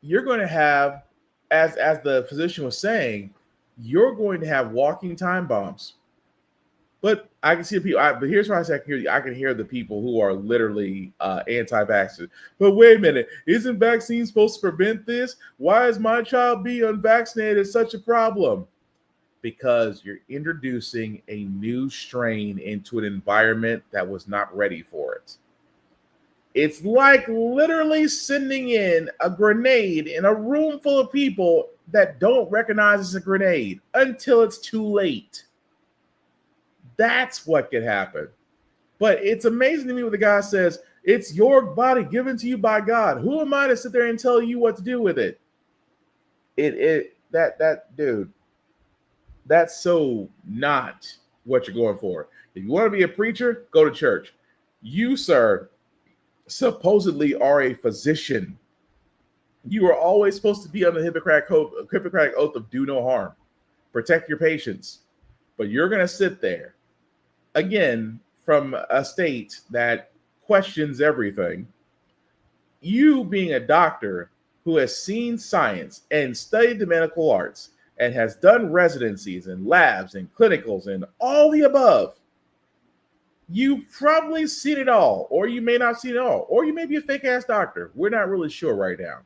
you're going to have, as the physician was saying, you're going to have walking time bombs. But I can see the people. But here's why I can hear the people who are literally anti-vaxxers. But wait a minute, isn't vaccine supposed to prevent this? Why is my child being unvaccinated such a problem? Because you're introducing a new strain into an environment that was not ready for it. It's like literally sending in a grenade in a room full of people that don't recognize it's a grenade until it's too late. That's what could happen. But it's amazing to me when the guy says, it's your body given to you by God. Who am I to sit there and tell you what to do with it? Dude, that's so not what you're going for. If you want to be a preacher, go to church. You, sir, supposedly are a physician. You are always supposed to be on the Hippocratic oath of do no harm. Protect your patients. But you're going to sit there, again, from a state that questions everything. You being a doctor who has seen science and studied the medical arts and has done residencies and labs and clinicals and all the above, you've probably seen it all, or you may not see it all, or you may be a fake ass doctor. We're not really sure right now.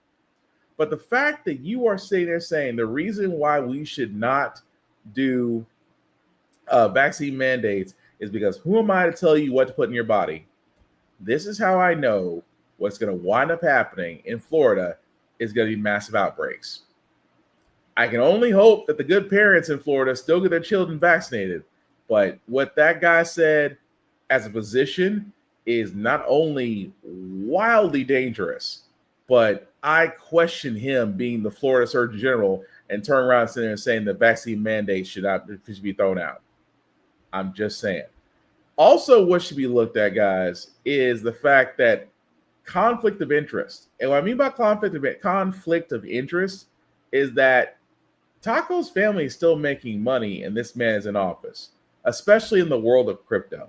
But the fact that you are sitting there saying the reason why we should not do vaccine mandates is because who am I to tell you what to put in your body? This is how I know what's going to wind up happening in Florida is going to be massive outbreaks. I can only hope that the good parents in Florida still get their children vaccinated. But what that guy said as a physician is not only wildly dangerous, but I question him being the Florida Surgeon General and turn around sitting there and saying the vaccine mandate should be thrown out. I'm just saying. Also, what should be looked at, guys, is the fact that conflict of interest. And what I mean by conflict of interest is that Taco's family is still making money and this man is in office, especially in the world of crypto.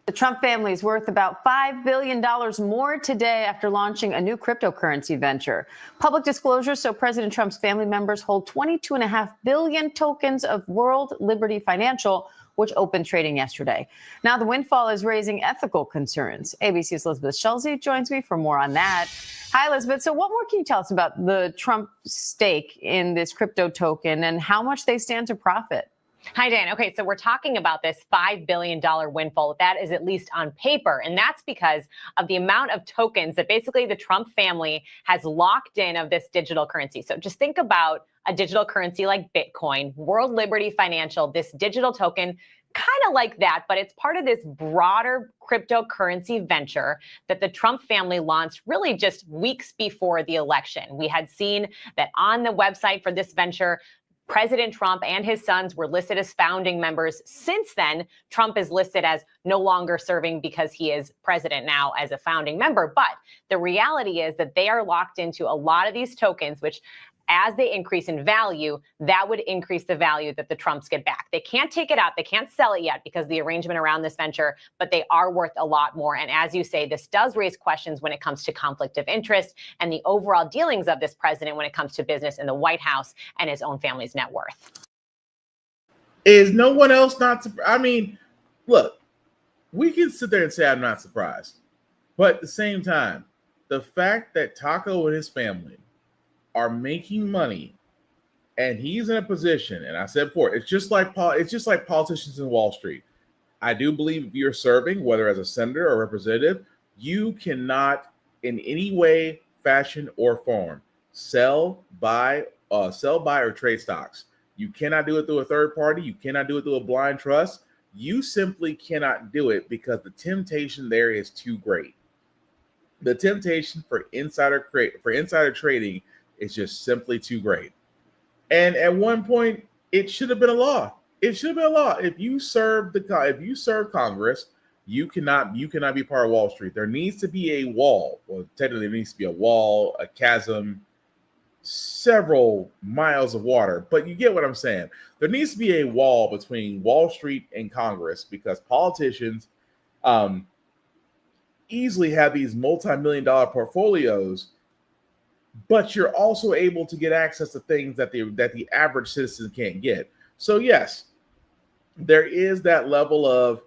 The Trump family is worth about $5 billion more today after launching a new cryptocurrency venture. Public disclosure, so President Trump's family members hold 22.5 billion tokens of World Liberty Financial, which opened trading yesterday. Now, the windfall is raising ethical concerns. ABC's Elizabeth Schulze joins me for more on that. Hi, Elizabeth. So what more can you tell us about the Trump stake in this crypto token and how much they stand to profit? Hi, Dan. Okay, so we're talking about this $5 billion windfall. That is at least on paper. And that's because of the amount of tokens that basically the Trump family has locked in of this digital currency. So just think about a digital currency like Bitcoin, World Liberty Financial, this digital token, kind of like that, but it's part of this broader cryptocurrency venture that the Trump family launched really just weeks before the election. We had seen that on the website for this venture, President Trump and his sons were listed as founding members. Since then, Trump is listed as no longer serving because he is president now as a founding member. But the reality is that they are locked into a lot of these tokens, which as they increase in value, that would increase the value that the Trumps get back. They can't take it out. They can't sell it yet because of the arrangement around this venture, but they are worth a lot more. And as you say, this does raise questions when it comes to conflict of interest and the overall dealings of this president when it comes to business in the White House and his own family's net worth. Is no one else not surprised? I mean, look, we can sit there and say I'm not surprised, but at the same time, The fact that Taco and his family are making money, and he's in a position, and I said before, it's just like politicians in Wall Street. I do believe if you're serving, whether as a senator or representative, you cannot in any way, fashion, or form sell, buy, or trade stocks. You cannot do it through a third party. You cannot do it through a blind trust. You simply cannot do it because the temptation there is too great. The temptation for insider trading is just simply too great. And at one point, it should have been a law. It should have been a law. If you serve Congress, you cannot be part of Wall Street. There needs to be a wall. Well, technically, there needs to be a wall, a chasm, several miles of water. But you get what I'm saying. There needs to be a wall between Wall Street and Congress because politicians easily have these multi-million-dollar portfolios, but you're also able to get access to things that the average citizen can't get. So yes, there is that level of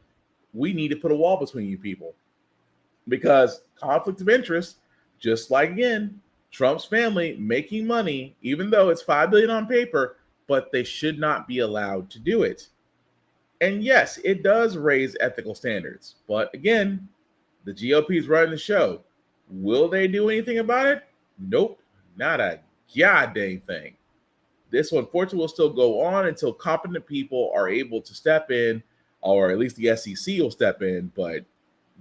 we need to put a wall between you people because conflict of interest, just like again, Trump's family making money, even though it's $5 billion on paper, but they should not be allowed to do it. And yes, it does raise ethical standards. But again, the GOP is running the show. Will they do anything about it? Nope, not a goddamn thing. This, unfortunately, will still go on until competent people are able to step in, or at least the SEC will step in, but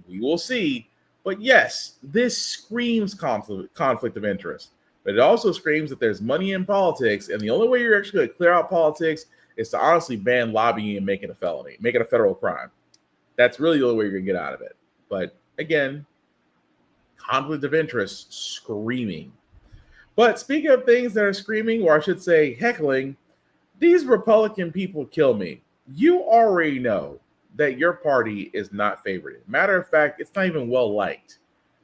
we will see. But yes, this screams conflict of interest. But it also screams that there's money in politics, and the only way you're actually going to clear out politics is to honestly ban lobbying and make it a felony, make it a federal crime. That's really the only way you're going to get out of it. But again, conflict of interest screaming. But speaking of things that are screaming, or I should say heckling, these Republican people kill me. You already know that your party is not favored. Matter of fact, it's not even well liked.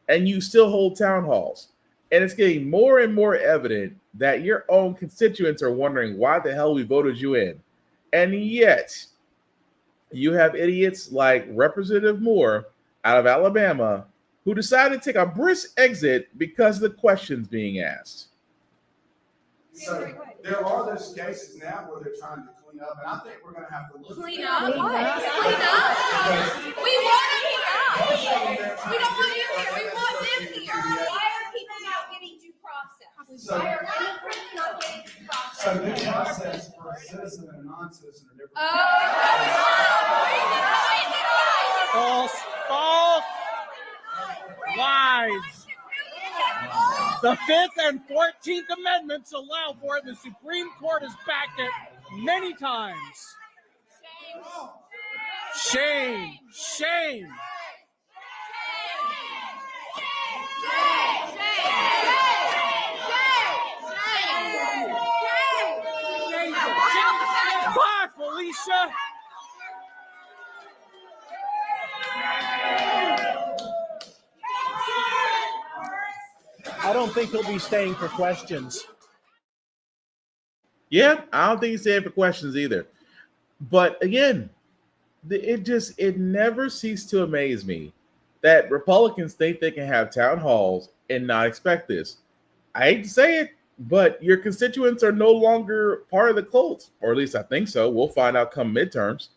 And you still hold town halls. And it's getting more and more evident that your own constituents are wondering why the hell we voted you in. And yet, you have idiots like Representative Moore out of Alabama who decided to take a brisk exit because of the questions being asked. So there are those cases now where they're trying to clean up, and I think we're going to have to look Clean at up? What? Clean up? We want them here. We don't want you here. We want them here. Why are people not getting due process? So- Why are immigrants not getting due process? So due process for a citizen and a non-citizen are different. False. False. Lies. The 5th and 14th Amendments allow for it. The Supreme Court has backed it many times. Shame. Shame. Bye, Felicia. I don't think he'll be staying for questions. Yeah, I don't think he's staying for questions either. But again, it never ceased to amaze me that Republicans think they can have town halls and not expect this. I hate to say it, but your constituents are no longer part of the cult, or at least I think so. We'll find out come midterms.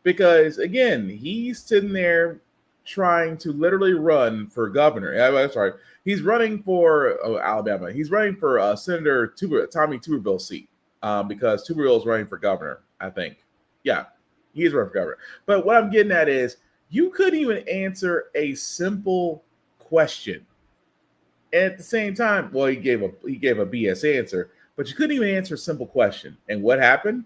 Because again, he's sitting there trying to literally run for governor. I'm sorry. He's running for Alabama. He's running for Senator Tommy Tuberville's seat because Tuberville is running for governor, I think. Yeah, he's running for governor. But what I'm getting at is you couldn't even answer a simple question. And at the same time, well, he gave a BS answer, but you couldn't even answer a simple question. And what happened?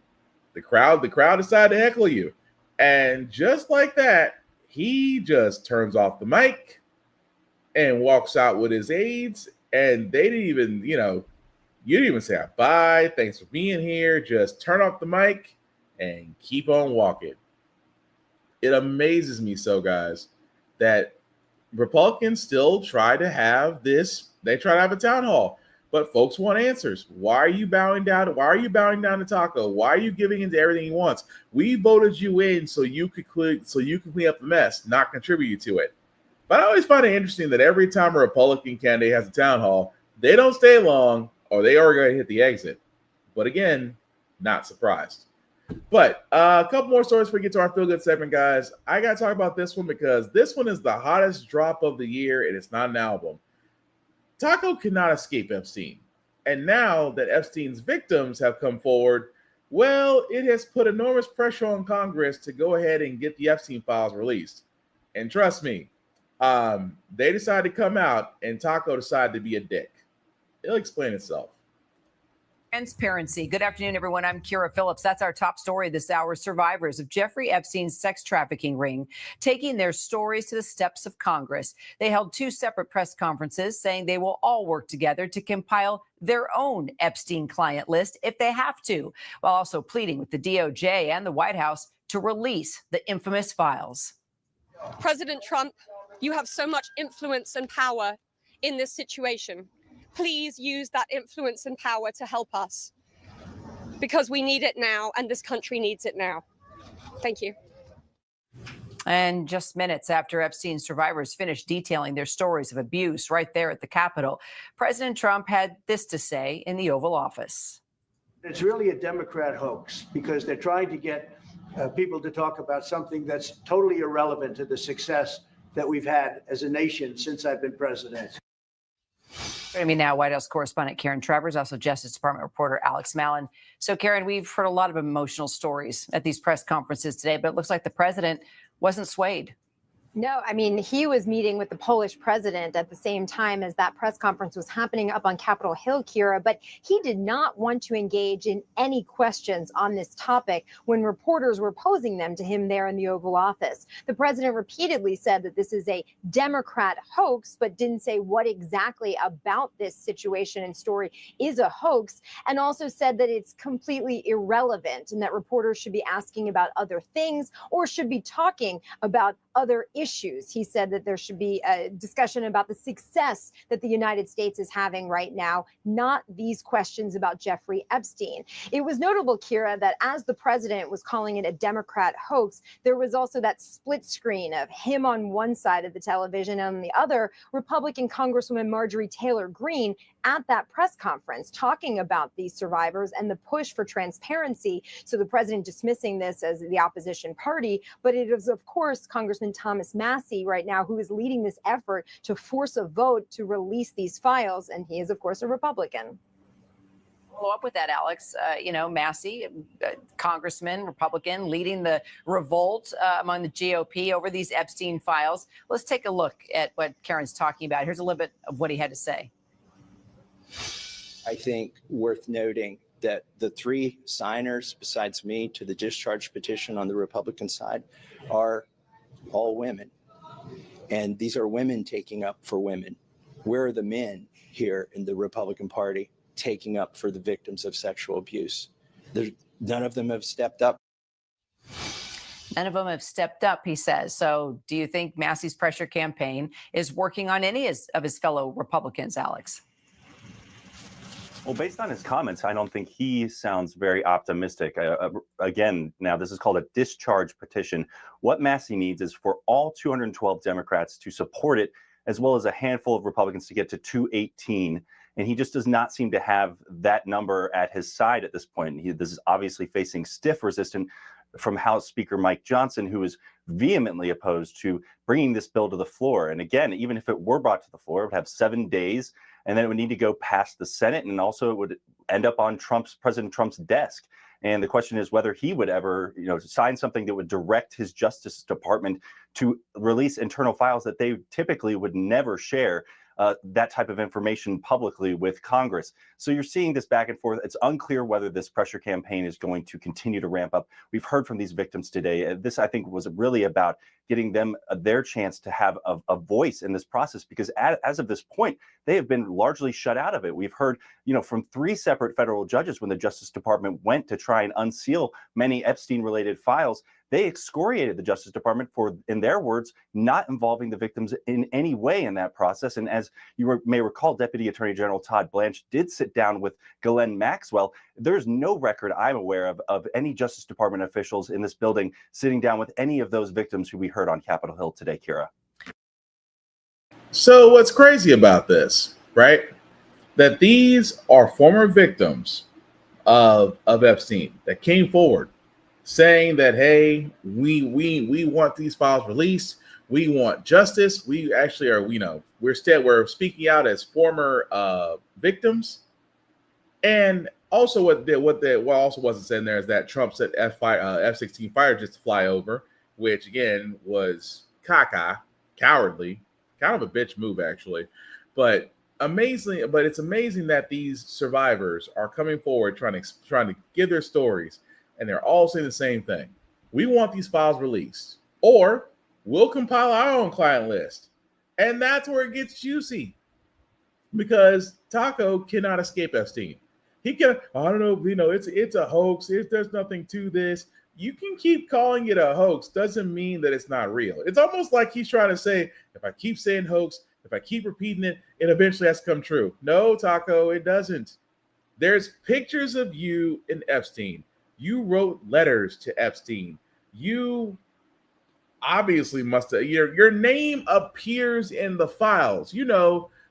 The crowd decided to heckle you. And just like that, he just turns off the mic and walks out with his aides. And they didn't even, you didn't even say bye, thanks for being here. Just turn off the mic and keep on walking. It amazes me so, guys, that Republicans still try to have this. They try to have a town hall, but folks want answers. Why are you bowing down? Why are you bowing down to Taco? Why are you giving into everything he wants? We voted you in so you could clean up the mess, not contribute to it. But I always find it interesting that every time a Republican candidate has a town hall, they don't stay long or they are going to hit the exit. But again, not surprised. But a couple more stories before we get to our feel good segment, guys. I got to talk about this one because this one is the hottest drop of the year, and it's not an album. Taco cannot escape Epstein. And now that Epstein's victims have come forward, well, it has put enormous pressure on Congress to go ahead and get the Epstein files released. And trust me, they decided to come out, and Taco decided to be a dick. It'll explain itself. Transparency. Good afternoon, everyone. I'm Kira Phillips. That's our top story this hour. Survivors of Jeffrey Epstein's sex trafficking ring taking their stories to the steps of Congress. They held two separate press conferences saying they will all work together to compile their own Epstein client list if they have to, while also pleading with the DOJ and the White House to release the infamous files. President Trump, you have so much influence and power in this situation. Please use that influence and power to help us, because we need it now and this country needs it now. Thank you. And just minutes after Epstein survivors finished detailing their stories of abuse right there at the Capitol, President Trump had this to say in the Oval Office. It's really a Democrat hoax because they're trying to get people to talk about something that's totally irrelevant to the success that we've had as a nation since I've been president. Joining me now, White House correspondent Karen Travers, also Justice Department reporter Alex Mallon. So, Karen, we've heard a lot of emotional stories at these press conferences today, but it looks like the president wasn't swayed. No, I mean, he was meeting with the Polish president at the same time as that press conference was happening up on Capitol Hill, Kira, but he did not want to engage in any questions on this topic when reporters were posing them to him there in the Oval Office. The president repeatedly said that this is a Democrat hoax, but didn't say what exactly about this situation and story is a hoax, and also said that it's completely irrelevant and that reporters should be asking about other things or should be talking about other issues. He said that there should be a discussion about the success that the United States is having right now, not these questions about Jeffrey Epstein. It was notable, Kira, that as the president was calling it a Democrat hoax, there was also that split screen of him on one side of the television and on the other, Republican Congresswoman Marjorie Taylor Greene at that press conference talking about these survivors and the push for transparency. So the president dismissing this as the opposition party, but it is, of course, Congressman Thomas Massie right now who is leading this effort to force a vote to release these files. And he is, of course, a Republican. Follow up with that, Alex. Massie, congressman, Republican, leading the revolt among the GOP over these Epstein files. Let's take a look at what Karen's talking about. Here's a little bit of what he had to say. I think worth noting that the three signers besides me to the discharge petition on the Republican side are all women. And these are women taking up for women. Where are the men here in the Republican Party taking up for the victims of sexual abuse? None of them have stepped up. None of them have stepped up, he says. So do you think Massie's pressure campaign is working on any of his fellow Republicans, Alex? Well, based on his comments, I don't think he sounds very optimistic. Again, now this is called a discharge petition. What Massie needs is for all 212 Democrats to support it, as well as a handful of Republicans to get to 218. And he just does not seem to have that number at his side at this point. This is obviously facing stiff resistance from House Speaker Mike Johnson, who is vehemently opposed to bringing this bill to the floor. And again, even if it were brought to the floor, it would have 7 days, and then it would need to go past the Senate, and also it would end up on President Trump's desk. And the question is whether he would ever, sign something that would direct his Justice Department to release internal files that they typically would never share that type of information publicly with Congress. So you're seeing this back and forth. It's unclear whether this pressure campaign is going to continue to ramp up. We've heard from these victims today. This, I think, was really about getting them their chance to have a voice in this process, because as of this point, they have been largely shut out of it. We've heard, from 3 separate federal judges when the Justice Department went to try and unseal many Epstein-related files. They excoriated the Justice Department for, in their words, not involving the victims in any way in that process. And as you may recall, Deputy Attorney General Todd Blanche did sit down with Ghislaine Maxwell. There's no record I'm aware of any Justice Department officials in this building sitting down with any of those victims who we heard on Capitol Hill today, Kira. So what's crazy about this, right? That these are former victims of Epstein that came forward saying that, hey, we want these files released. We want justice. We actually are, we're speaking out as former victims. And also what also wasn't said in there is that Trump said F-16 fighter just to fly over, which again was cowardly, kind of a bitch move actually. But it's amazing that these survivors are coming forward trying to give their stories, and they're all saying the same thing. We want these files released, or we'll compile our own client list. And that's where it gets juicy, because Taco cannot escape Epstein. He can, I don't know, it's a hoax. There's nothing to this. You can keep calling it a hoax, doesn't mean that it's not real. It's almost like he's trying to say, if I keep saying hoax, if I keep repeating it, it eventually has to come true. No, Taco, it doesn't. There's pictures of you and Epstein. You wrote letters to Epstein. You obviously must have, your name appears in the files.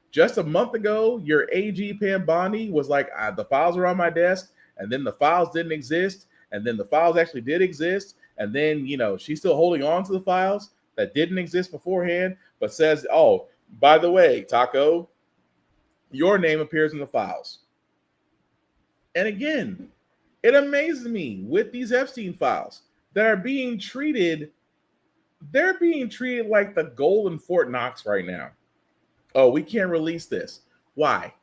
Just a month ago, your AG Pam Bondi was like, the files are on my desk, and then the files didn't exist, and then the files actually did exist, and then, she's still holding on to the files that didn't exist beforehand, but says, oh, by the way, Taco, your name appears in the files. And again, it amazes me with these Epstein files that are being treated, they're being treated like the golden Fort Knox right now. Oh, we can't release this. Why?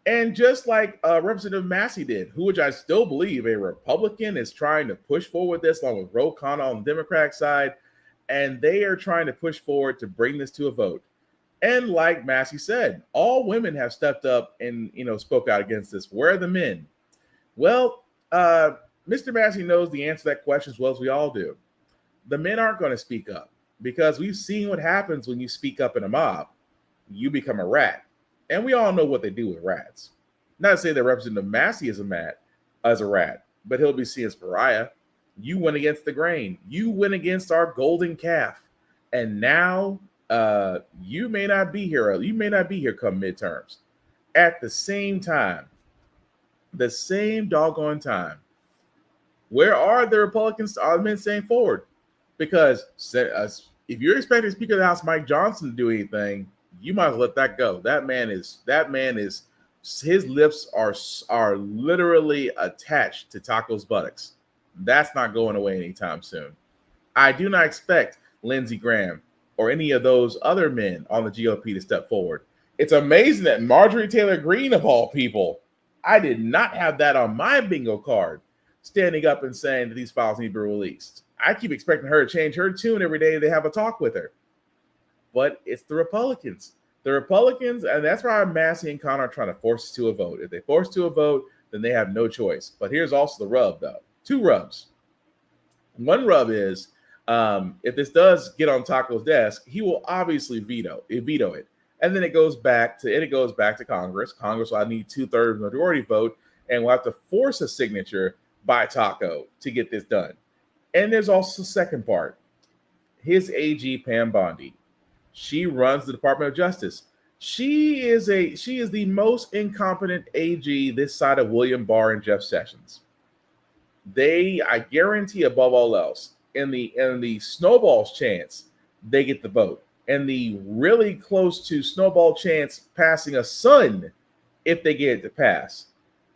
And just like Representative Massey did, which I still believe a Republican is trying to push forward this, along with Ro Khanna on the Democratic side, and they are trying to push forward to bring this to a vote. And like Massey said, all women have stepped up and spoke out against this. Where are the men? Well, Mr. Massey knows the answer to that question as well as we all do. The men aren't going to speak up, because we've seen what happens when you speak up in a mob. You become a rat. And we all know what they do with rats. Not to say that Representative Massey is a rat, but he'll be seen as pariah. You went against the grain. You went against our golden calf. And now you may not be here. You may not be here come midterms. At the same time, the same doggone time, where are the Republicans, are the men staying forward? Because if you're expecting Speaker of the House Mike Johnson to do anything, you might as well let that go. That man is, his lips are literally attached to Taco's buttocks. That's not going away anytime soon. I do not expect Lindsey Graham or any of those other men on the GOP to step forward. It's amazing that Marjorie Taylor Greene, of all people, I did not have that on my bingo card, standing up and saying that these files need to be released. I keep expecting her to change her tune every day they have a talk with her. But it's the Republicans. The Republicans, and that's why Massey and Connor are trying to force us to a vote. If they force to a vote, then they have no choice. But here's also the rub, though. Two rubs. One rub is, if this does get on Taco's desk, he will obviously veto it. And then it goes back to Congress. Congress will need 2/3 majority vote, and we'll have to force a signature by Taco to get this done. And there's also the second part. His AG Pam Bondi. She runs the Department of Justice. She is the most incompetent AG this side of William Barr and Jeff Sessions. I guarantee above all else, in the snowball's chance, they get the vote. And the really close to snowball chance passing a son if they get it to pass.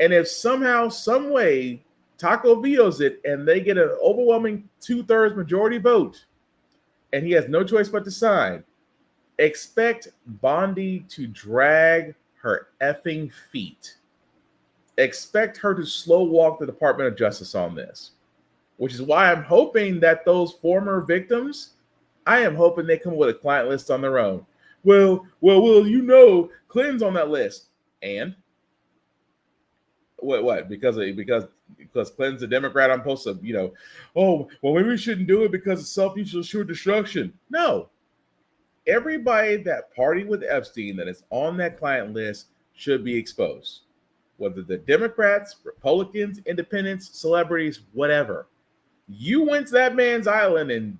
And if somehow, some way, Taco vetoes it and they get an overwhelming 2/3 majority vote, and he has no choice but to sign, expect Bondi to drag her effing feet. Expect her to slow walk the Department of Justice on this, which is why I'm hoping that those former victims, I am hoping they come with a client list on their own. Well, Clinton's on that list. And what? Because Clinton's a Democrat, I'm supposed to, maybe we shouldn't do it because it's self-mutual assured destruction. No. Everybody that partied with Epstein that is on that client list should be exposed. Whether they're Democrats, Republicans, independents, celebrities, whatever. You went to that man's island and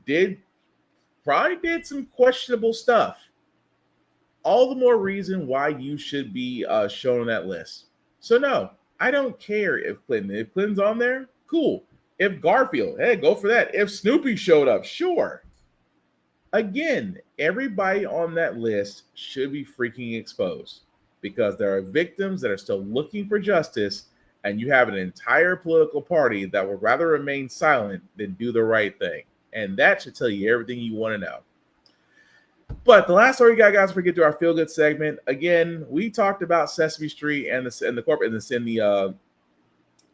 probably did some questionable stuff. all the more reason why you should be shown on that list. So no, I don't care if Clinton's on there, cool. If Garfield, hey, go for that. If Snoopy showed up, sure. Again, everybody on that list should be freaking exposed because there are victims that are still looking for justice, and you have an entire political party that would rather remain silent than do the right thing. And that should tell you everything you want to know. But the last story we got, guys, before we get to our feel good segment. Again, we talked about Sesame Street and the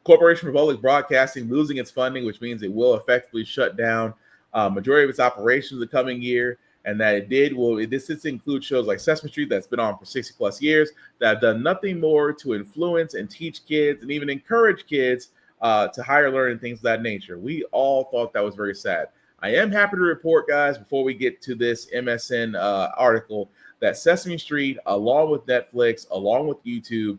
Corporation for Public Broadcasting losing its funding, which means it will effectively shut down majority of its operations the coming year, and that this includes shows like Sesame Street that's been on for 60 plus years that have done nothing more to influence and teach kids and even encourage kids to higher learning and things of that nature. We all thought that was very sad. I am happy to report, guys, before we get to this MSN article, that Sesame Street, along with Netflix, along with YouTube,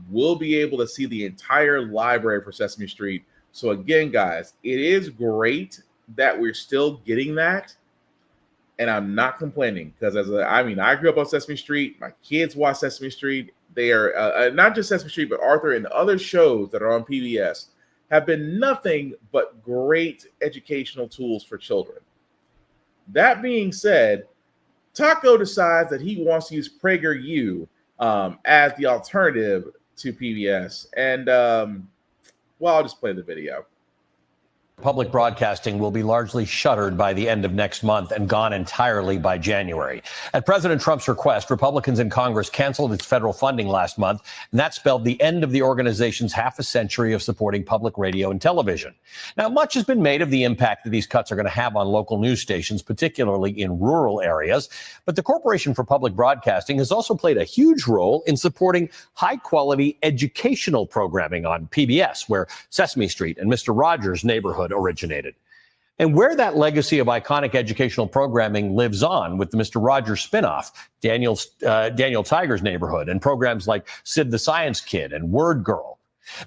will be able to see the entire library for Sesame Street. So again, guys, it is great that we're still getting that, and I'm not complaining because I grew up on Sesame Street. My kids watch Sesame Street. They are not just Sesame Street, but Arthur and other shows that are on PBS have been nothing but great educational tools for children. That being said, Taco decides that he wants to use PragerU as the alternative to PBS. And, I'll just play the video. Public broadcasting will be largely shuttered by the end of next month and gone entirely by January. At President Trump's request, Republicans in Congress canceled its federal funding last month, and that spelled the end of the organization's half a century of supporting public radio and television. Now, much has been made of the impact that these cuts are going to have on local news stations, particularly in rural areas. But the Corporation for Public Broadcasting has also played a huge role in supporting high-quality educational programming on PBS, where Sesame Street and Mr. Rogers' Neighborhood originated. And where that legacy of iconic educational programming lives on with the Mr. Rogers spinoff, Daniel Tiger's Neighborhood, and programs like Sid the Science Kid and Word Girl.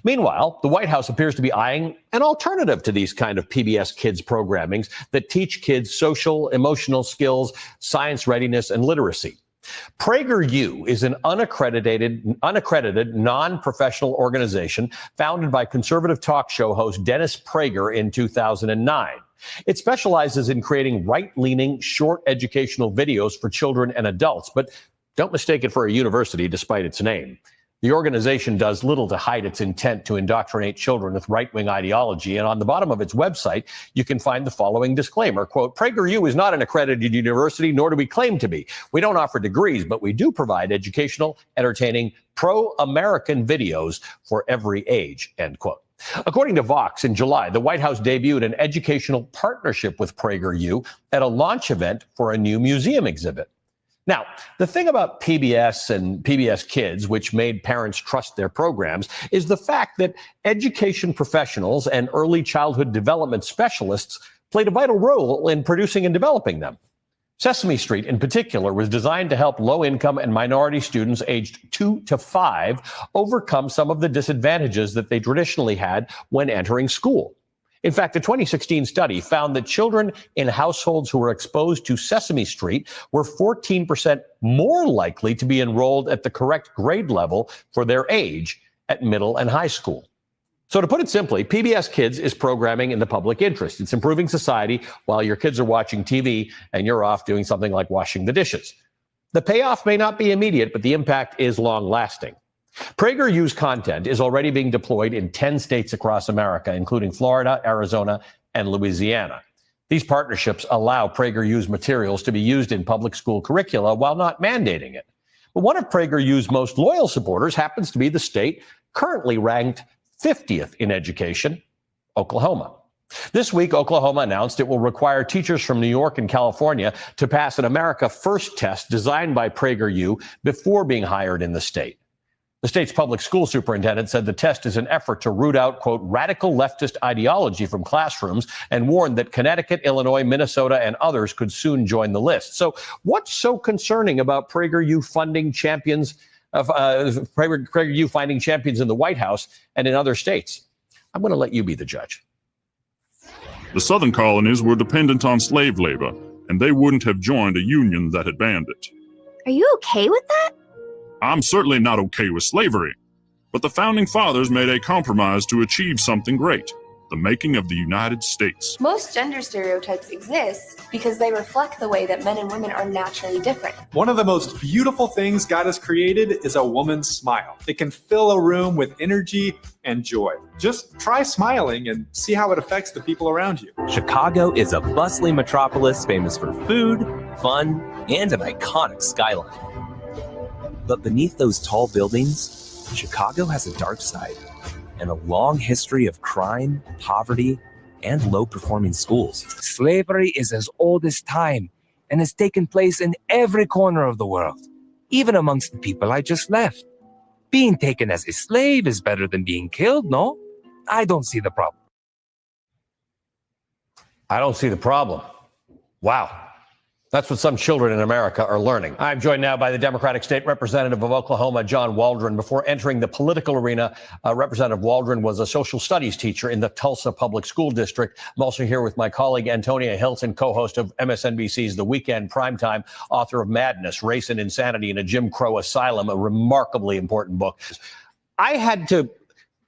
Meanwhile, the White House appears to be eyeing an alternative to these kind of PBS Kids programmings that teach kids social, emotional skills, science readiness, and literacy. PragerU is an unaccredited, non-professional organization founded by conservative talk show host Dennis Prager in 2009. It specializes in creating right-leaning, short educational videos for children and adults, but don't mistake it for a university despite its name. The organization does little to hide its intent to indoctrinate children with right-wing ideology, and on the bottom of its website, you can find the following disclaimer, quote, PragerU is not an accredited university, nor do we claim to be. We don't offer degrees, but we do provide educational, entertaining, pro-American videos for every age, end quote. According to Vox, in July, the White House debuted an educational partnership with PragerU at a launch event for a new museum exhibit. Now, the thing about PBS and PBS Kids, which made parents trust their programs, is the fact that education professionals and early childhood development specialists played a vital role in producing and developing them. Sesame Street, in particular, was designed to help low-income and minority students aged 2 to 5 overcome some of the disadvantages that they traditionally had when entering school. In fact, a 2016 study found that children in households who were exposed to Sesame Street were 14% more likely to be enrolled at the correct grade level for their age at middle and high school. So to put it simply, PBS Kids is programming in the public interest. It's improving society while your kids are watching TV and you're off doing something like washing the dishes. The payoff may not be immediate, but the impact is long-lasting. PragerU's content is already being deployed in 10 states across America, including Florida, Arizona, and Louisiana. These partnerships allow PragerU's materials to be used in public school curricula while not mandating it. But one of PragerU's most loyal supporters happens to be the state currently ranked 50th in education, Oklahoma. This week, Oklahoma announced it will require teachers from New York and California to pass an America First test designed by PragerU before being hired in the state. The state's public school superintendent said the test is an effort to root out, quote, radical leftist ideology from classrooms and warned that Connecticut, Illinois, Minnesota, and others could soon join the list. So what's so concerning about PragerU funding champions of PragerU finding champions in the White House and in other states? I'm going to let you be the judge. The southern colonies were dependent on slave labor, and they wouldn't have joined a union that had banned it. Are you okay with that? I'm certainly not okay with slavery, but the Founding Fathers made a compromise to achieve something great, the making of the United States. Most gender stereotypes exist because they reflect the way that men and women are naturally different. One of the most beautiful things God has created is a woman's smile. It can fill a room with energy and joy. Just try smiling and see how it affects the people around you. Chicago is a bustling metropolis famous for food, fun, and an iconic skyline. But beneath those tall buildings, Chicago has a dark side and a long history of crime, poverty, and low-performing schools. Slavery is as old as time and has taken place in every corner of the world, even amongst the people I just left. Being taken as a slave is better than being killed, no? I don't see the problem. I don't see the problem. Wow. That's what some children in America are learning. I'm joined now by the Democratic State Representative of Oklahoma, John Waldron. Before entering the political arena, Representative Waldron was a social studies teacher in the Tulsa Public School District. I'm also here with my colleague, Antonia Hilton, co-host of MSNBC's The Weekend Primetime, author of Madness, Race and Insanity in a Jim Crow Asylum, a remarkably important book. I had to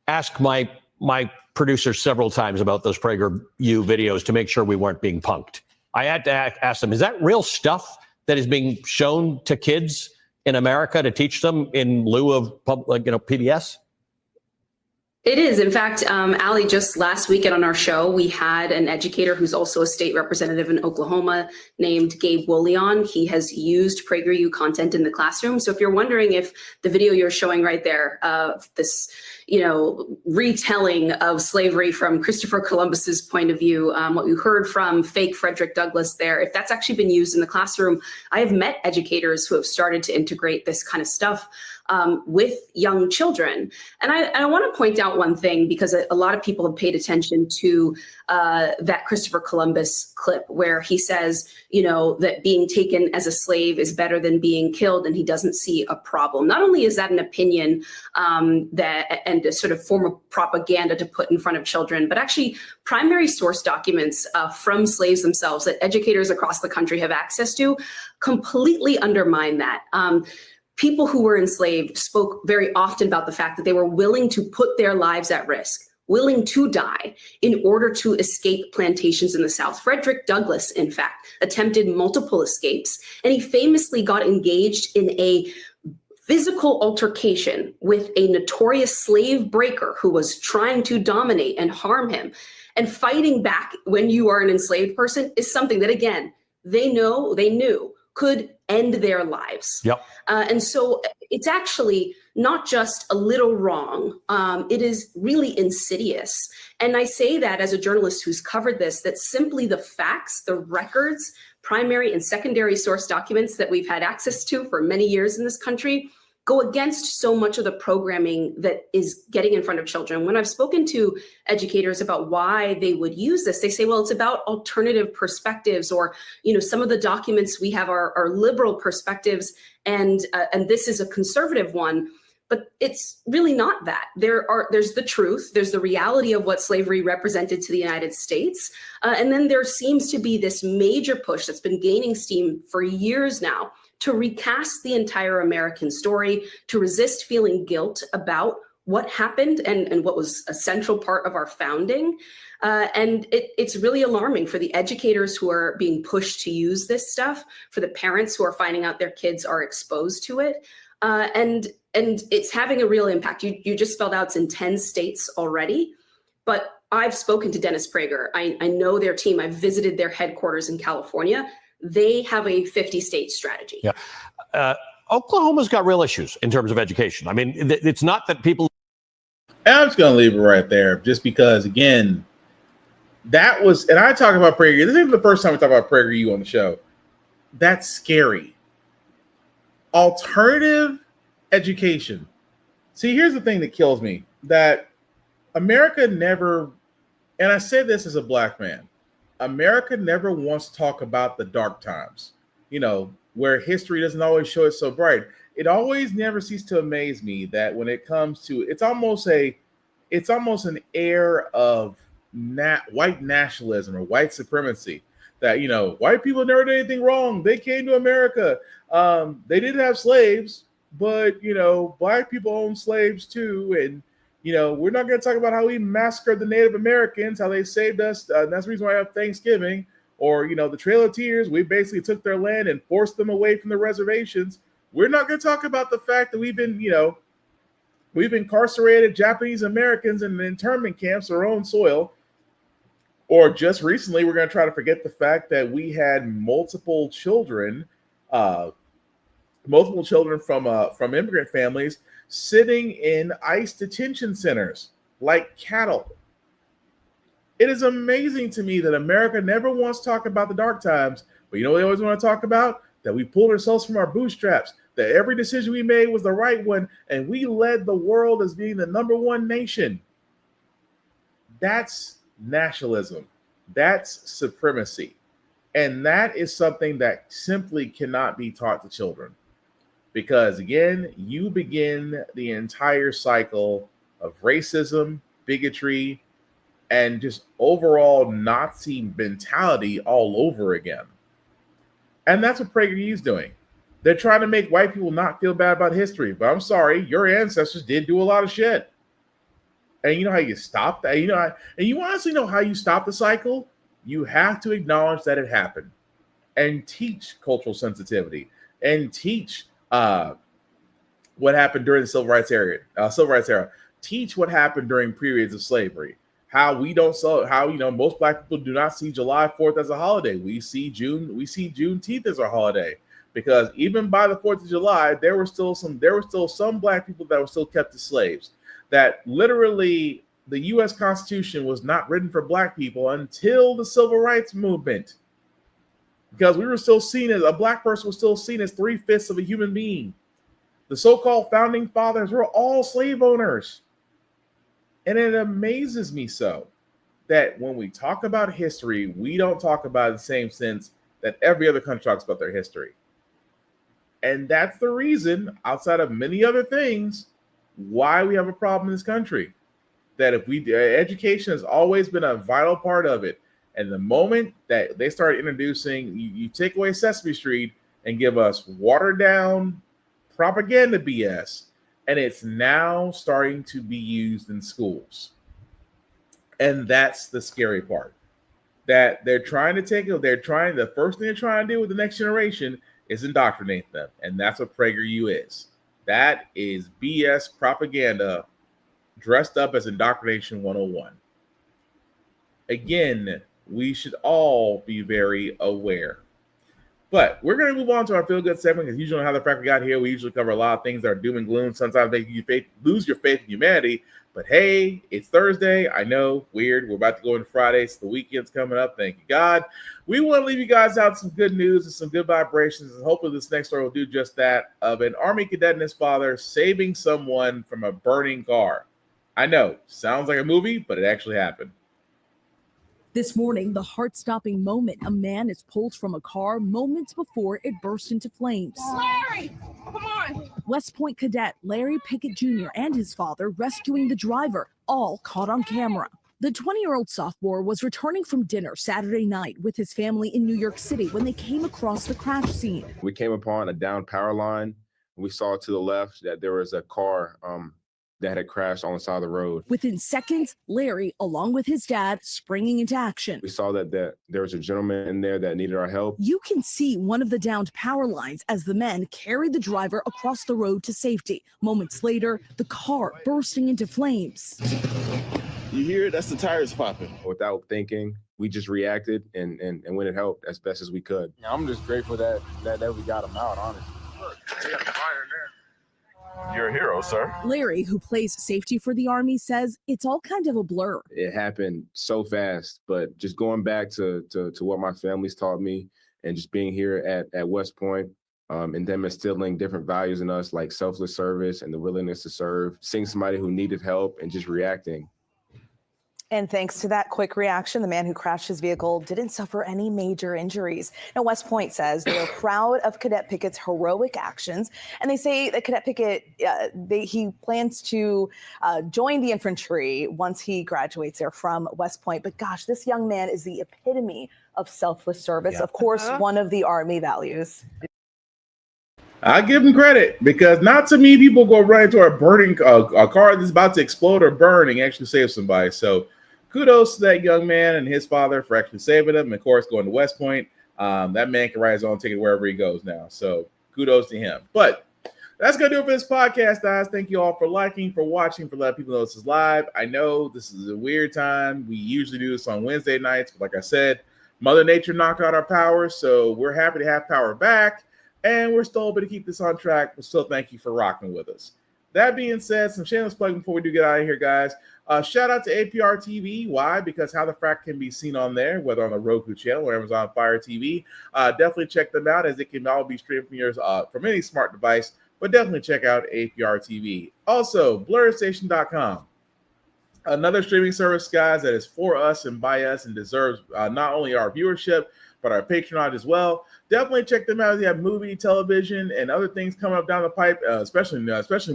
ask my producer several times about those PragerU videos to make sure we weren't being punked. I had to ask them, is that real stuff that is being shown to kids in America to teach them in lieu of PBS? It is. In fact, Ali, just last weekend on our show, we had an educator who's also a state representative in Oklahoma named Gabe Wolion. He has used PragerU content in the classroom. So if you're wondering if the video you're showing right there, this retelling of slavery from Christopher Columbus's point of view, what you heard from fake Frederick Douglass there, if that's actually been used in the classroom, I have met educators who have started to integrate this kind of stuff with young children. And I want to point out one thing, because a lot of people have paid attention to that Christopher Columbus clip where he says, that being taken as a slave is better than being killed, and he doesn't see a problem. Not only is that an opinion and a sort of form of propaganda to put in front of children, but actually primary source documents from slaves themselves that educators across the country have access to completely undermine that. People who were enslaved spoke very often about the fact that they were willing to put their lives at risk, willing to die in order to escape plantations in the South. Frederick Douglass, in fact, attempted multiple escapes, and he famously got engaged in a physical altercation with a notorious slave breaker who was trying to dominate and harm him. And fighting back when you are an enslaved person is something that, again, they knew could end their lives. Yep. And so it's actually not just a little wrong. It is really insidious. And I say that as a journalist who's covered this, that simply the facts, the records, primary and secondary source documents that we've had access to for many years in this country go against so much of the programming that is getting in front of children. When I've spoken to educators about why they would use this, they say, well, it's about alternative perspectives, or, some of the documents we have are liberal perspectives, and this is a conservative one. But it's really not that. There's the truth, there's the reality of what slavery represented to the United States. And then there seems to be this major push that's been gaining steam for years now to recast the entire American story, to resist feeling guilt about what happened and what was a central part of our founding. And it's really alarming for the educators who are being pushed to use this stuff, for the parents who are finding out their kids are exposed to it. And it's having a real impact. You just spelled out it's in 10 states already, but I've spoken to Dennis Prager. I know their team. I've visited their headquarters in California. They have a 50-state strategy. Yeah. Oklahoma's got real issues in terms of education. I mean, it's not that people. I'm just going to leave it right there, just because, again, that was, and I talk about PragerU. This isn't the first time we talk about PragerU on the show. That's scary. Alternative education. See, here's the thing that kills me, that America never, and I say this as a black man, America never wants to talk about the dark times, where history doesn't always show it so bright. It always never ceases to amaze me that when it comes to, it's almost an air of white nationalism or white supremacy that, you know, white people never did anything wrong. They came to America. They did have slaves, but, you know, black people owned slaves too. And, you know, we're not going to talk about how we massacred the Native Americans, how they saved us. That's the reason why I have Thanksgiving. Or, you know, the Trail of Tears, we basically took their land and forced them away from the reservations. We're not going to talk about the fact that we've incarcerated Japanese Americans in the internment camps, our own soil. Or just recently, we're going to try to forget the fact that we had multiple children from immigrant families sitting in ICE detention centers like cattle. It is amazing to me that America never wants to talk about the dark times, but you know what they always want to talk about? That we pulled ourselves from our bootstraps, that every decision we made was the right one, and we led the world as being the #1 nation. That's nationalism. That's supremacy. And that is something that simply cannot be taught to children. Because again, you begin the entire cycle of racism, bigotry, and just overall Nazi mentality all over again. And that's what PragerU is doing. They're trying to make white people not feel bad about history. But I'm sorry, your ancestors did do a lot of shit. And you know how you stop that? You know, and you honestly know how you stop the cycle? You have to acknowledge that it happened and teach cultural sensitivity and teach what happened during the civil rights era. Teach what happened during periods of slavery. How most black people do not see July 4th as a holiday. We see Juneteenth as a holiday, because even by the 4th of July, there were still some black people that were still kept as slaves. That literally the U.S. Constitution was not written for black people until the civil rights movement, because a black person was still seen as 3/5 of a human being. The so-called founding fathers were all slave owners. And it amazes me so that when we talk about history, we don't talk about it in the same sense that every other country talks about their history. And that's the reason, outside of many other things, why we have a problem in this country. That education has always been a vital part of it. And the moment that they start introducing, you take away Sesame Street and give us watered down propaganda BS, and it's now starting to be used in schools. And that's the scary part. That the first thing they're trying to do with the next generation is indoctrinate them. And that's what PragerU is. That is BS propaganda dressed up as indoctrination 101. Again, we should all be very aware. But we're going to move on to our Feel Good segment, because usually on How the Frack We Got Here, we usually cover a lot of things that are doom and gloom. Sometimes make you lose your faith in humanity. But hey, it's Thursday. I know, weird. We're about to go into Friday, so the weekend's coming up. Thank you, God. We want to leave you guys out some good news and some good vibrations, and hopefully this next story will do just that, of an Army cadet and his father saving someone from a burning car. I know, sounds like a movie, but it actually happened. This morning, the heart-stopping moment. A man is pulled from a car moments before it burst into flames. Larry, come on. West Point cadet Larry Pickett Jr. and his father rescuing the driver, all caught on camera. The 20-year-old sophomore was returning from dinner Saturday night with his family in New York City when they came across the crash scene. We came upon a downed power line. We saw to the left that there was a car that had crashed on the side of the road. Within seconds, Larry, along with his dad, springing into action. We saw that there was a gentleman in there that needed our help. You can see one of the downed power lines as the men carried the driver across the road to safety. Moments later, the car bursting into flames. You hear it? That's the tires popping. Without thinking, we just reacted and when it helped as best as we could. I'm just grateful that we got him out, honestly. Look, we got the fire in there. You're a hero, sir. Larry, who plays safety for the Army, says it's all kind of a blur. It happened so fast, but just going back to what my family's taught me, and just being here at West Point, and them instilling different values in us, like selfless service and the willingness to serve, seeing somebody who needed help and just reacting. And thanks to that quick reaction, the man who crashed his vehicle didn't suffer any major injuries. Now, West Point says they are proud of Cadet Pickett's heroic actions, and they say that Cadet Pickett, he plans to join the infantry once he graduates there from West Point. But gosh, this young man is the epitome of selfless service. Yeah. Of course, one of the Army values. I give him credit because not too many people go right into a car that's about to explode or burn and actually save somebody. So kudos to that young man and his father for actually saving him. And of course, going to West Point, that man can ride his own ticket wherever he goes now. So kudos to him. But that's going to do it for this podcast, guys. Thank you all for liking, for watching, for letting people know this is live. I know this is a weird time. We usually do this on Wednesday nights. But like I said, Mother Nature knocked out our power. So we're happy to have power back. And we're still able to keep this on track. But still, thank you for rocking with us. That being said, some shameless plug before we do get out of here, guys. Shout out to APR TV. Why? Because How the Frack can be seen on there, whether on the Roku channel or Amazon Fire TV. Definitely check them out, as it can all be streamed from any smart device. But definitely check out APR TV. Also, BlurStation.com. Another streaming service, guys, that is for us and by us and deserves not only our viewership, but our patronage as well. Definitely check them out. They have movie, television, and other things coming up down the pipe, especially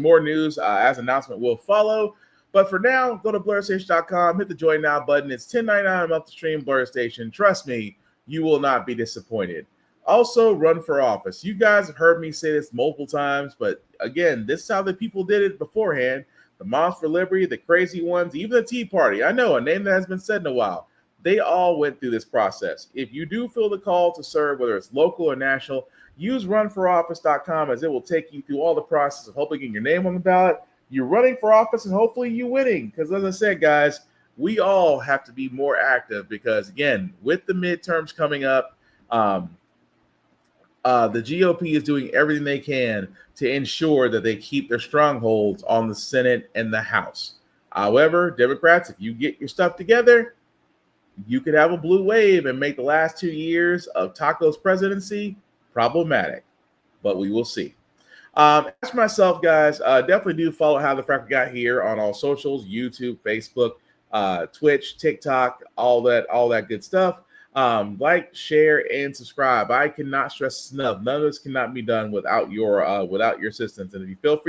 more news as announcement will follow. But for now, go to BlurStation.com, hit the join now button. It's $10.99 a month to stream Blur Station. Trust me, you will not be disappointed. Also, run for office. You guys have heard me say this multiple times, but again, this is how the people did it beforehand. The Moms for Liberty, the crazy ones, even the Tea Party. I know, a name that has been said in a while. They all went through this process. If you do feel the call to serve, whether it's local or national, use runforoffice.com, as it will take you through all the process of hopefully getting your name on the ballot. You're running for office and hopefully you winning. Because as I said, guys, we all have to be more active because, again, with the midterms coming up, the GOP is doing everything they can to ensure that they keep their strongholds on the Senate and the House. However, Democrats, if you get your stuff together, you could have a blue wave and make the last 2 years of Taco's presidency problematic, but we will see. As for myself, guys, definitely do follow How the Frack We Got Here on all socials: YouTube, Facebook, Twitch, TikTok, all that good stuff. Like, share, and subscribe. I cannot stress this enough. None of this cannot be done without your assistance. And if you feel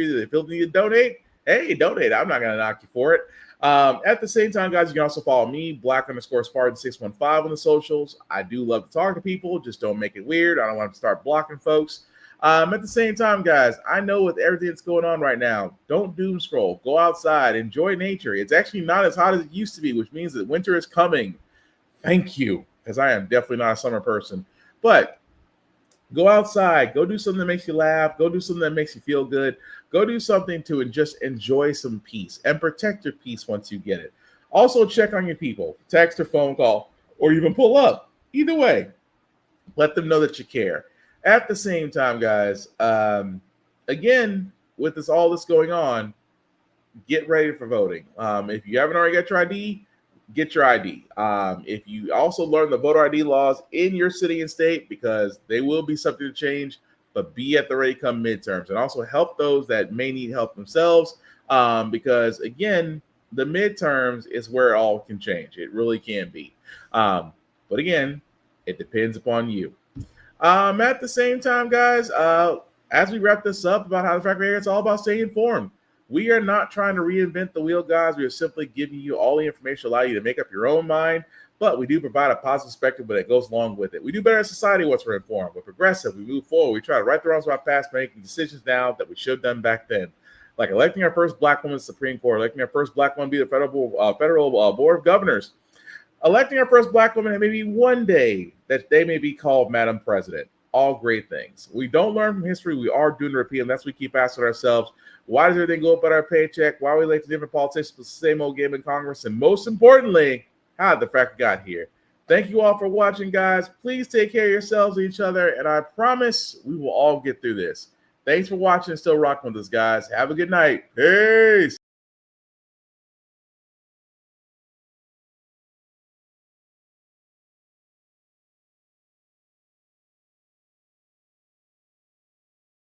need to donate, hey, donate. I'm not going to knock you for it. At the same time, guys, you can also follow me, Black_Spartan615 on the socials. I do love to talk to people. Just don't make it weird. I don't want to start blocking folks. At the same time, guys, I know with everything that's going on right now, don't doom scroll. Go outside. Enjoy nature. It's actually not as hot as it used to be, which means that winter is coming. Thank you, because I am definitely not a summer person. But go outside. Go do something that makes you laugh. Go do something that makes you feel good. Go do something to just enjoy some peace and protect your peace once you get it. Also, check on your people. Text or phone call, or even pull up. Either way, let them know that you care. At the same time, guys, again, with all this going on, get ready for voting. If you haven't already got your ID, get your ID. If you also learn the voter ID laws in your city and state, because they will be subject to change, but be at the ready come midterms, and also help those that may need help themselves. Because again, the midterms is where it all can change. It really can be. But again, it depends upon you. At the same time, guys, as we wrap this up about How the Frack We Got Here, it's all about staying informed. We are not trying to reinvent the wheel, guys. We are simply giving you all the information, allow you to make up your own mind. But we do provide a positive perspective, but it goes along with it. We do better in society once we're informed. We're progressive. We move forward. We try to right the wrongs of our past, making decisions now that we should have done back then. Like electing our first black woman to the Supreme Court, electing our first black woman to be the federal Board of Governors, electing our first black woman, and maybe one day that they may be called Madam President. All great things. We don't learn from history. We are doing to repeat, and that's what we keep asking ourselves. Why does everything go up at our paycheck? Why are we like different politicians with the same old game in Congress? And most importantly, how the Frack got here. Thank you all for watching, guys. Please take care of yourselves and each other, and I promise we will all get through this. Thanks for watching and still rocking with us, guys. Have a good night. Peace.